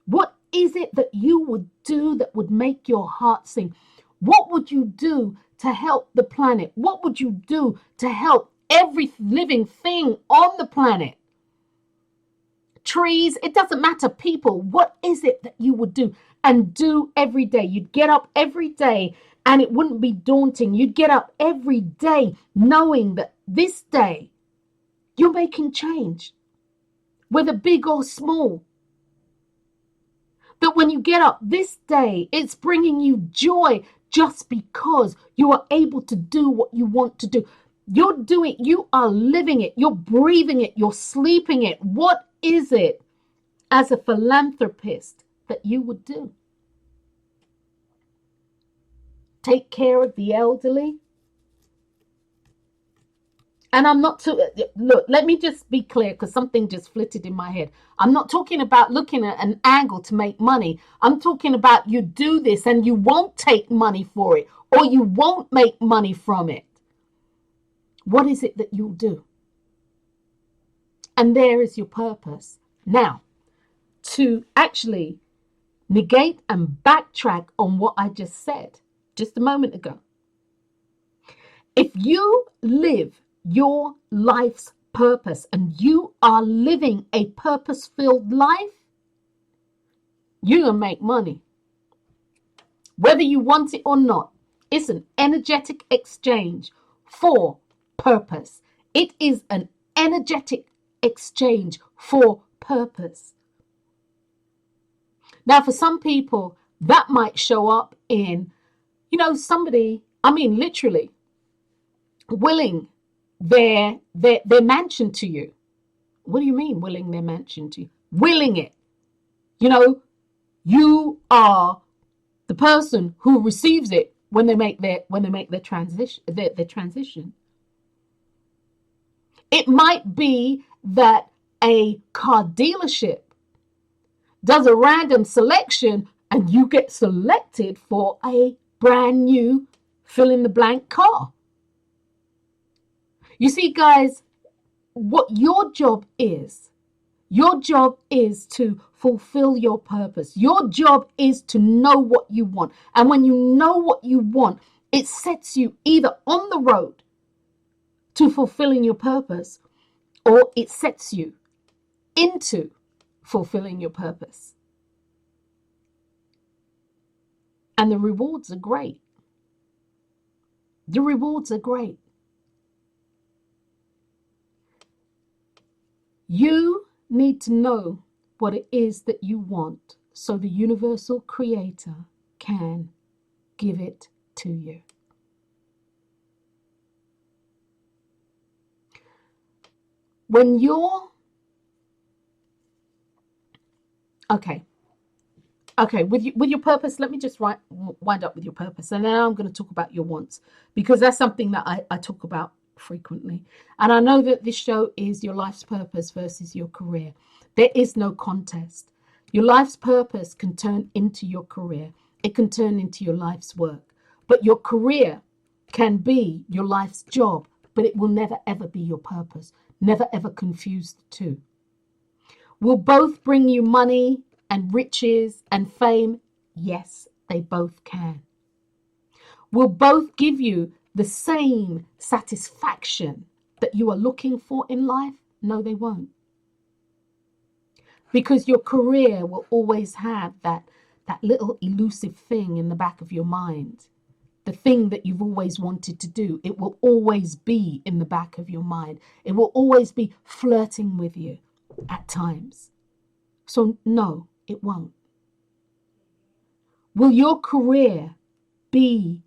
What is it that you would do that would make your heart sing? What would you do to help the planet? What would you do to help every living thing on the planet? Trees, it doesn't matter, people. What is it that you would do and do every day? You'd get up every day and it wouldn't be daunting. You'd get up every day knowing that this day You're making change, whether big or small. That when you get up this day, it's bringing you joy just because you are able to do what you want to do. You are living it, you're breathing it, you're sleeping it. What is it as a philanthropist that you would do? Take care of the elderly? And I'm not to look, let me just be clear, because something just flitted in my head. I'm not talking about looking at an angle to make money. I'm talking about you do this and you won't take money for it, or you won't make money from it. What is it that you'll do? And there is your purpose. Now, to actually negate and backtrack on what I just said just a moment ago. If you live your life's purpose and you are living a purpose-filled life, you're going to make money. Whether you want it or not, it's an energetic exchange for purpose. It is an energetic exchange for purpose. Now, for some people, that might show up in, somebody, literally willing their mansion to you. What do you mean willing their mansion to you? Willing it. You are the person who receives it when they make their transition. It might be that a car dealership does a random selection and you get selected for a brand new fill in the blank car. You see, guys, what your job is to fulfill your purpose. Your job is to know what you want. And when you know what you want, it sets you either on the road to fulfilling your purpose, or it sets you into fulfilling your purpose. And the rewards are great. The rewards are great. You need to know what it is that you want so the universal creator can give it to you. When you're okay, with your purpose, let me just wind up with your purpose, and then I'm going to talk about your wants, because that's something that I talk about frequently. And I know that this show is your life's purpose versus your career. There is no contest. Your life's purpose can turn into your career. It can turn into your life's work. But your career can be your life's job, but it will never ever be your purpose. Never ever confuse the two. Will both bring you money and riches and fame? Yes, they both can. Will both give you the same satisfaction that you are looking for in life? No, they won't. Because your career will always have that little elusive thing in the back of your mind. The thing that you've always wanted to do. It will always be in the back of your mind. It will always be flirting with you at times. So no, it won't. Will your career be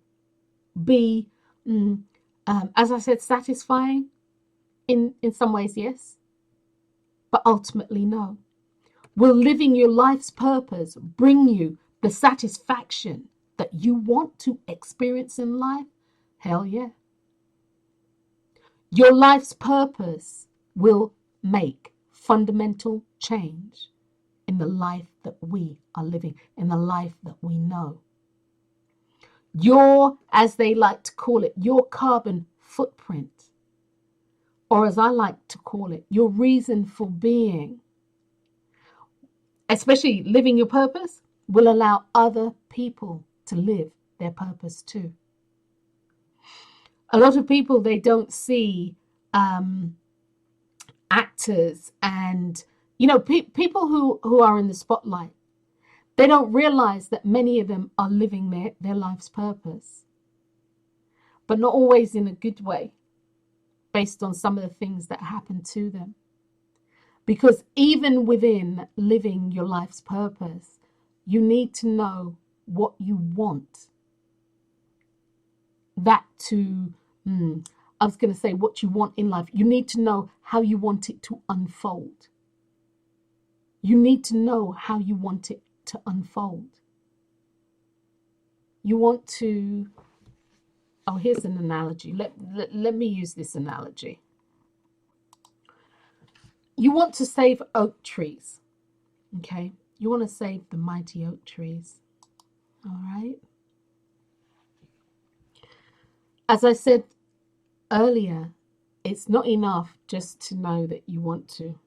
as I said, satisfying? In some ways, yes. But ultimately, no. Will living your life's purpose bring you the satisfaction that you want to experience in life? Hell yeah. Your life's purpose will make fundamental change in the life that we are living, in the life that we know. Your, as they like to call it, your carbon footprint, or as I like to call it, your reason for being, especially living your purpose, will allow other people to live their purpose too. A lot of people, they don't see actors and, people who are in the spotlight. They don't realize that many of them are living their life's purpose, but not always in a good way. based on some of the things that happened to them. Because even within living your life's purpose, you need to know what you want. That to, I was going to say what you want in life. You need to know how you want it to unfold. You need to know how you want it to unfold. You want to, here's an analogy. Let me use this analogy. You want to save oak trees, okay? You want to save the mighty oak trees, all right? As I said earlier, it's not enough just to know that you want to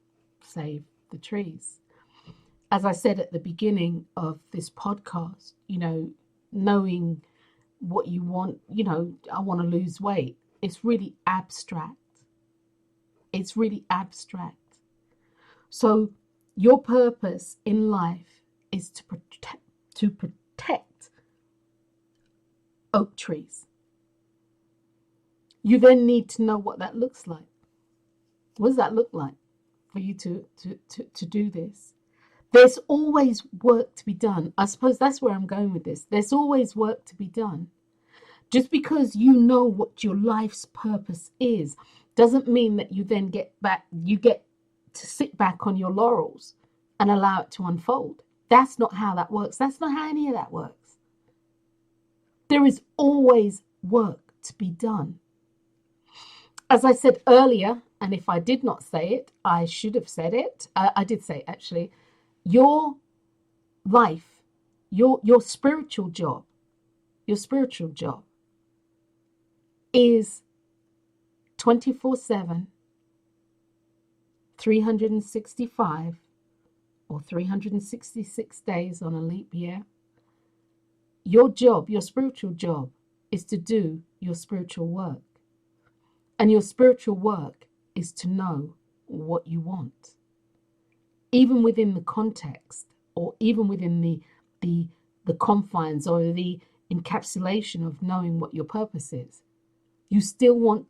save the trees. As I said at the beginning of this podcast, knowing what you want, I want to lose weight. It's really abstract. It's really abstract. So your purpose in life is to protect oak trees. You then need to know what that looks like. What does that look like for you to do this? There's always work to be done. I suppose that's where I'm going with this. There's always work to be done. Just because you know what your life's purpose is doesn't mean that you then get to sit back on your laurels and allow it to unfold. That's not how that works. That's not how any of that works. There is always work to be done. As I said earlier, and if I did not say it, I should have said it. I did say it, actually. Your life, your spiritual job is 24/7, 365 or 366 days on a leap year. Your job, your spiritual job, is to do your spiritual work. And your spiritual work is to know what you want. Even within the context, or even within the confines or the encapsulation of knowing what your purpose is, you still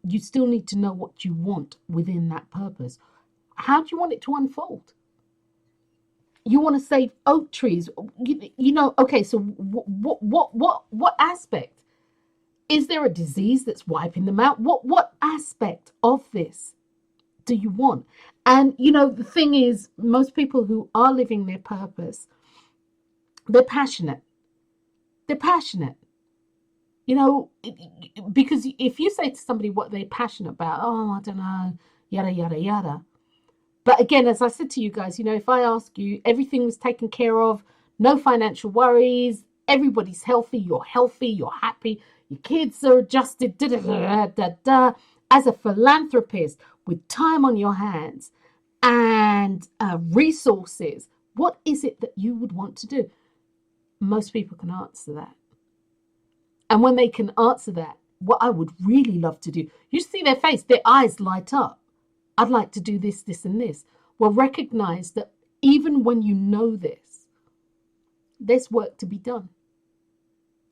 need to know what you want within that purpose. How do you want it to unfold? You want to save oak trees, okay, so what aspect? Is there a disease that's wiping them out? What aspect of this do you want? And, the thing is, most people who are living their purpose, they're passionate. They're passionate. Because if you say to somebody what they're passionate about, I don't know, yada, yada, yada. But again, as I said to you guys, if I ask you, everything was taken care of, no financial worries, everybody's healthy, you're happy, your kids are adjusted, da, da, da, da, da. As a philanthropist with time on your hands and resources, what is it that you would want to do? Most people can answer that. And when they can answer that, what I would really love to do, you see their face, their eyes light up. I'd like to do this, this, and this. Well, recognize that even when you know this, there's work to be done.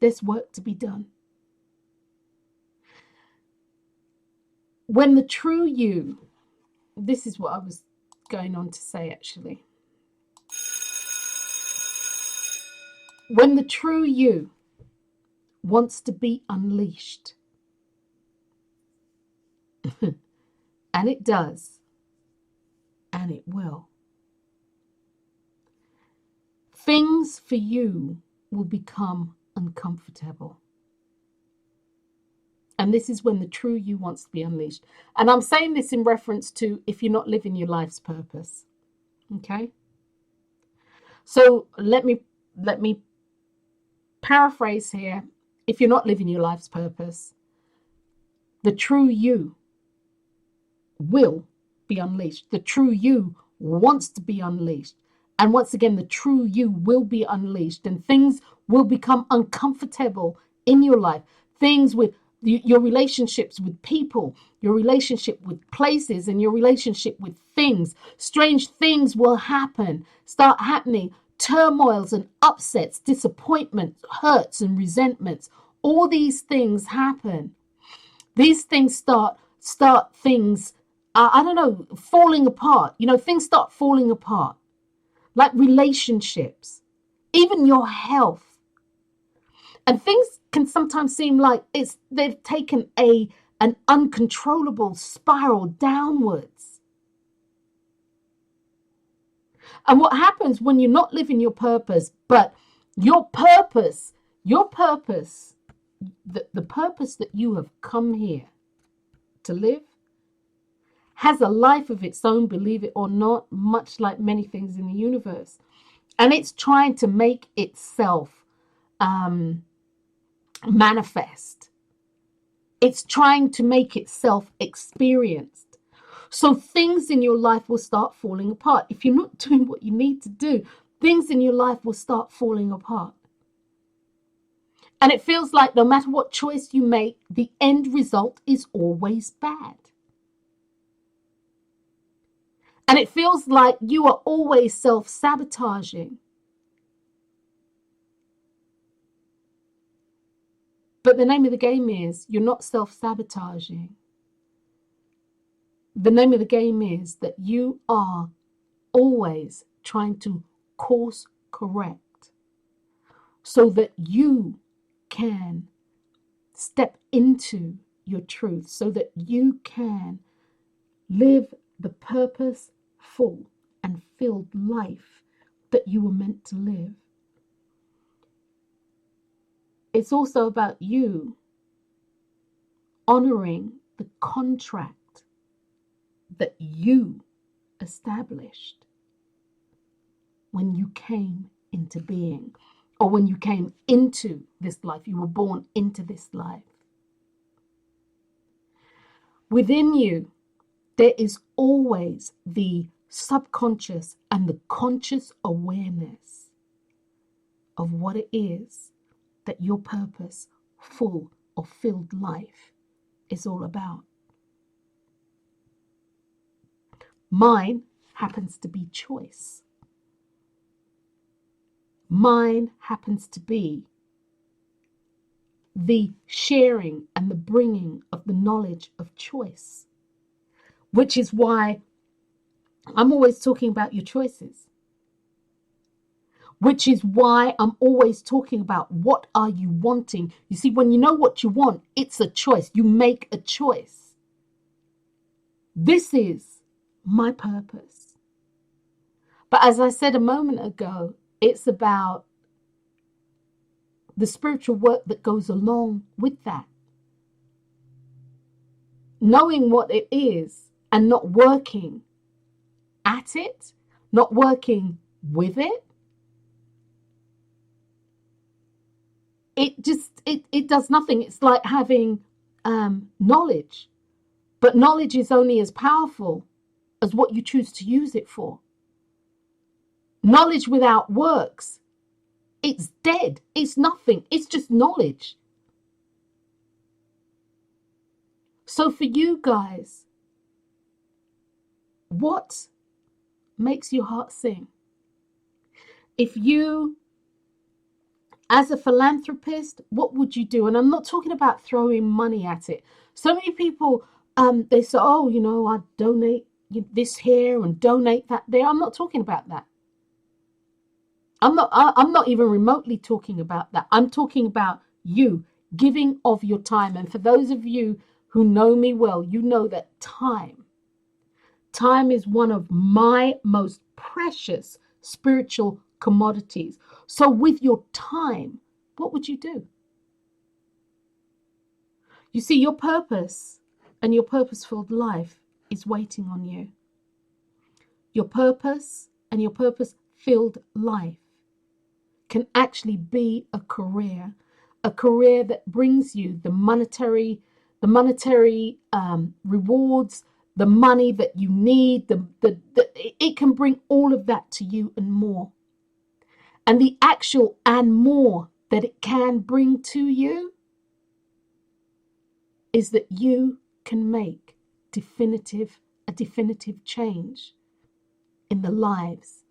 There's work to be done. When the true you, this is what I was going on to say actually. When the true you wants to be unleashed, and it does, and it will, things for you will become uncomfortable. And this is when the true you wants to be unleashed. And I'm saying this in reference to if you're not living your life's purpose. Okay? So let me paraphrase here. If you're not living your life's purpose, the true you will be unleashed. The true you wants to be unleashed. And once again, the true you will be unleashed, and things will become uncomfortable in your life. Things with your relationships with people, your relationship with places, and your relationship with things. Strange things will start happening. Turmoils and upsets, disappointments, hurts and resentments. All these things happen. These things start start things, I don't know, falling apart. Things start falling apart, like relationships, even your health. And things can sometimes seem like they've taken an uncontrollable spiral downwards. And what happens when you're not living your purpose, but your purpose, the purpose that you have come here to live, has a life of its own, believe it or not, much like many things in the universe. And it's trying to make itself manifest. It's trying to make itself experienced. So things in your life will start falling apart. If you're not doing what you need to do, things in your life will start falling apart. And it feels like no matter what choice you make, the end result is always bad. And it feels like you are always self-sabotaging. But the name of the game is you're not self-sabotaging. The name of the game is that you are always trying to course correct so that you can step into your truth, so that you can live the purposeful and filled life that you were meant to live. It's also about you honoring the contract that you established when you came into being, or when you came into this life. You were born into this life. Within you, there is always the subconscious and the conscious awareness of what it is that your purpose, full or filled life is all about. Mine happens to be choice. Mine happens to be the sharing and the bringing of the knowledge of choice, which is why I'm always talking about your choices, which is why I'm always talking about what are you wanting. You see, when you know what you want, it's a choice. You make a choice. This is my purpose. But as I said a moment ago, it's about the spiritual work that goes along with that. Knowing what it is and not working at it, not working with it, it does nothing. It's like having knowledge, but knowledge is only as powerful as what you choose to use it for. Knowledge without works, it's dead. It's nothing. It's just knowledge. So for you guys, what makes your heart sing? If you, as a philanthropist, what would you do? And I'm not talking about throwing money at it. So many people, they say, oh, I donate this here and donate that there. I'm not talking about that. I'm not even remotely talking about that. I'm talking about you giving of your time. And for those of you who know me well, you know that time is one of my most precious spiritual commodities. So with your time, what would you do? You see, your purpose and your purposeful life is waiting on you. Your purpose and your purpose-filled life can actually be a career that brings you the monetary rewards, the money that you need. It can bring all of that to you and more. And the actual and more that it can bring to you is that you can make a definitive change in the lives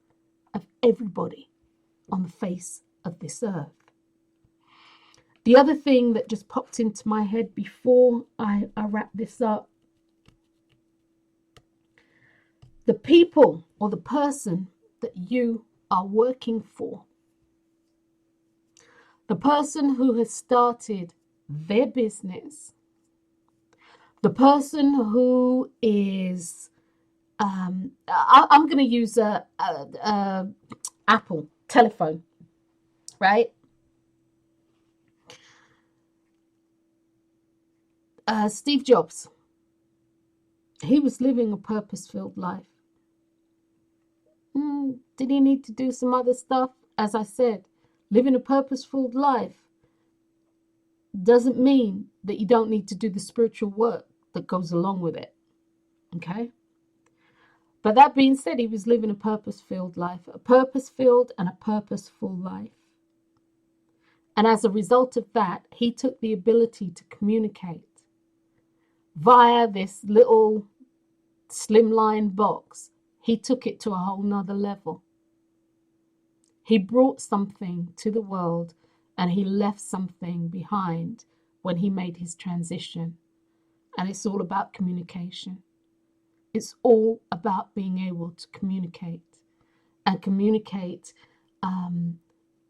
of everybody on the face of this earth. The other thing that just popped into my head before I wrap this up The people or the person that you are working for, the person who has started their business, the person who is, I'm going to use a Apple telephone, right? Steve Jobs, he was living a purpose-filled life. Did he need to do some other stuff? As I said, living a purpose-filled life doesn't mean that you don't need to do the spiritual work that goes along with it. Okay? But that being said, he was living a purpose-filled life, a purpose-filled and a purposeful life. And as a result of that, he took the ability to communicate via this little slimline box. He took it to a whole nother level. He brought something to the world and he left something behind when he made his transition. And it's all about communication. It's all about being able to communicate and communicate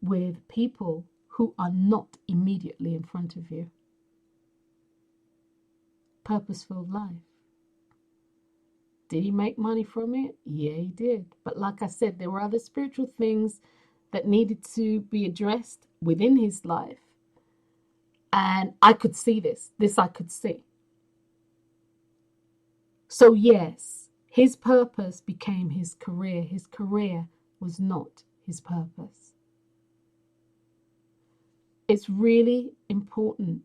with people who are not immediately in front of you. Purposeful life. Did he make money from it? Yeah, he did. But like I said, there were other spiritual things that needed to be addressed within his life. And I could see this. This I could see. So yes, his purpose became his career. His career was not his purpose. It's really important.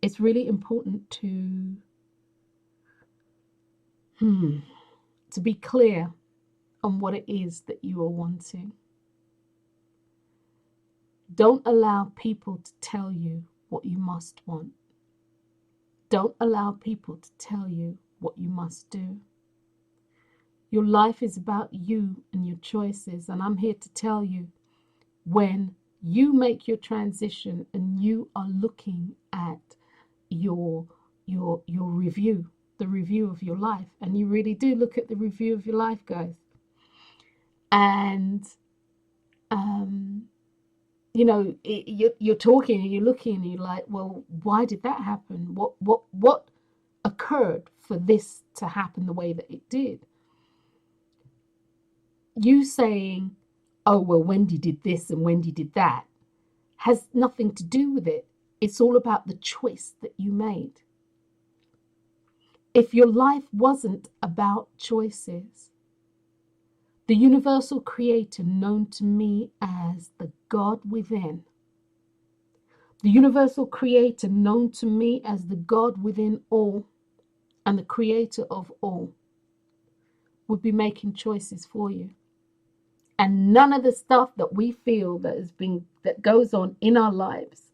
It's really important to be clear on what it is that you are wanting. Don't allow people to tell you what you must want. Don't allow people to tell you what you must do. Your life is about you and your choices. And I'm here to tell you, when you make your transition and you are looking at your review, the review of your life, and you really do look at the review of your life, guys, and you're talking and you're looking and you're like, well, why did that happen? What occurred for this to happen the way that it did? You saying, oh, well, Wendy did this and Wendy did that, has nothing to do with it. It's all about the choice that you made. If your life wasn't about choices, the universal creator known to me as the God within, the universal creator known to me as the God within all and the creator of all, would be making choices for you. And none of the stuff that we feel that goes on in our lives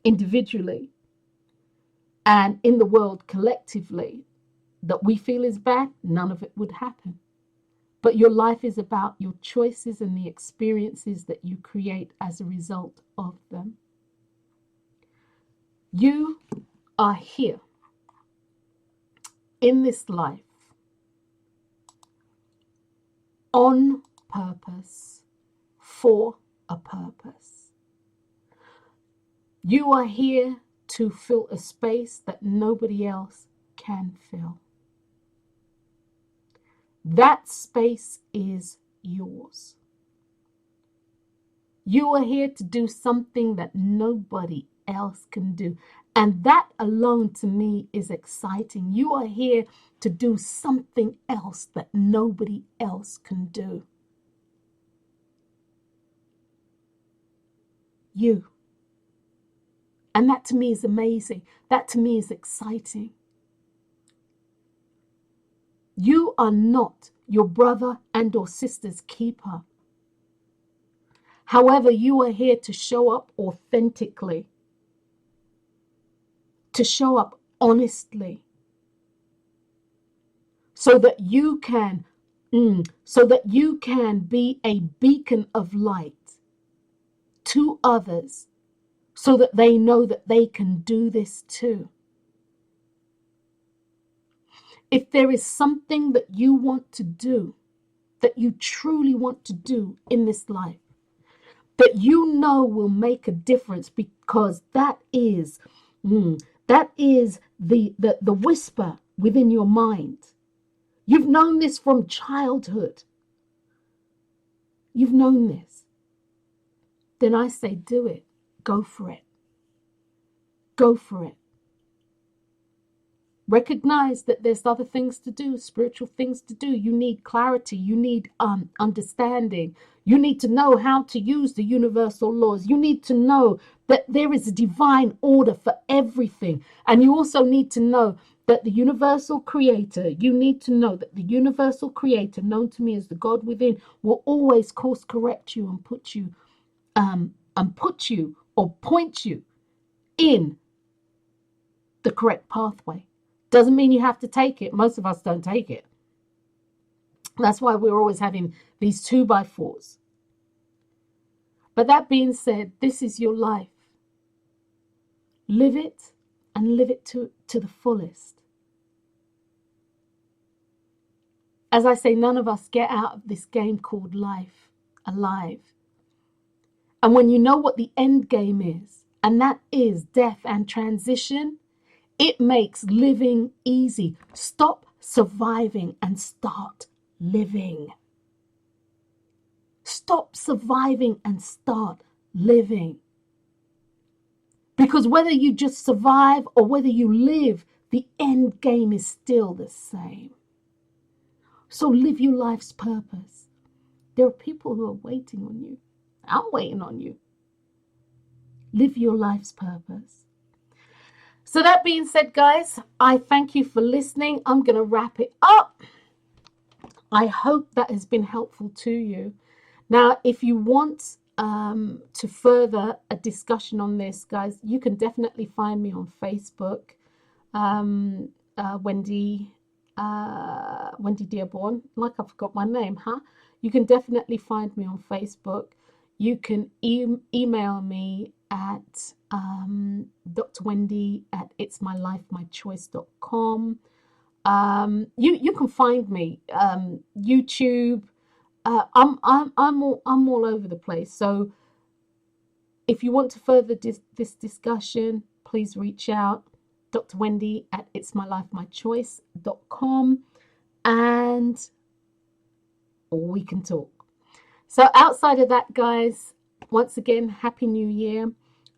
individually and in the world collectively that we feel is bad, none of it would happen. But your life is about your choices and the experiences that you create as a result of them. You are here in this life on purpose, for a purpose. You are here to fill a space that nobody else can fill. That space is yours. You are here to do something that nobody else can do. And that alone to me is exciting. You are here to do something else that nobody else can do. You. And that to me is amazing. That to me is exciting. You are not your brother and or sister's keeper. However, you are here to show up authentically, to show up honestly, so that you can be a beacon of light to others, so that they know that they can do this too. If there is something that you want to do, that you truly want to do in this life, that you know will make a difference, because that is the whisper within your mind. You've known this from childhood. You've known this. Then I say, do it. Go for it. Go for it. Recognize that there's other things to do, spiritual things to do. You need clarity. You need understanding. You need to know how to use the universal laws. You need to know that there is a divine order for everything. And you also need to know that the universal creator, known to me as the God within, will always course correct you and put you or point you in the correct pathway. Doesn't mean you have to take it. Most of us don't take it. That's why we're always having these 2x4s. But that being said, this is your life. Live it, and live it to the fullest. As I say, none of us get out of this game called life alive. And when you know what the end game is, and that is death and transition, it makes living easy. Stop surviving and start living. Stop surviving and start living. Because whether you just survive or whether you live, the end game is still the same. So live your life's purpose. There are people who are waiting on you. I'm waiting on you. Live your life's purpose. So that being said, guys, I thank you for listening. I'm going to wrap it up. I hope that has been helpful to you. Now, if you want to further a discussion on this, guys, you can definitely find me on Facebook, Drwendydearborne. Like I forgot my name, huh? You can definitely find me on Facebook. You can email me at drwendy@itsmylifemychoice.com. You can find me YouTube. I'm all over the place. So if you want to further this discussion, please reach out. drwendy@itsmylifemychoice.com, and we can talk. So outside of that, guys, once again, Happy New Year.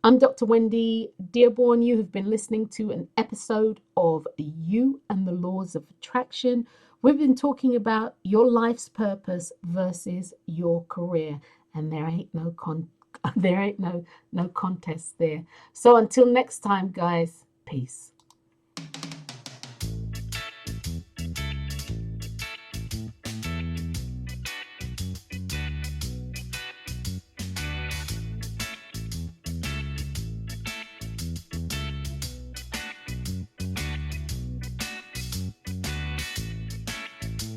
I'm Dr. Wendy Dearborne. You have been listening to an episode of You and the Laws of Attraction. We've been talking about your life's purpose versus your career, and there ain't no contest there. So until next time, guys, peace.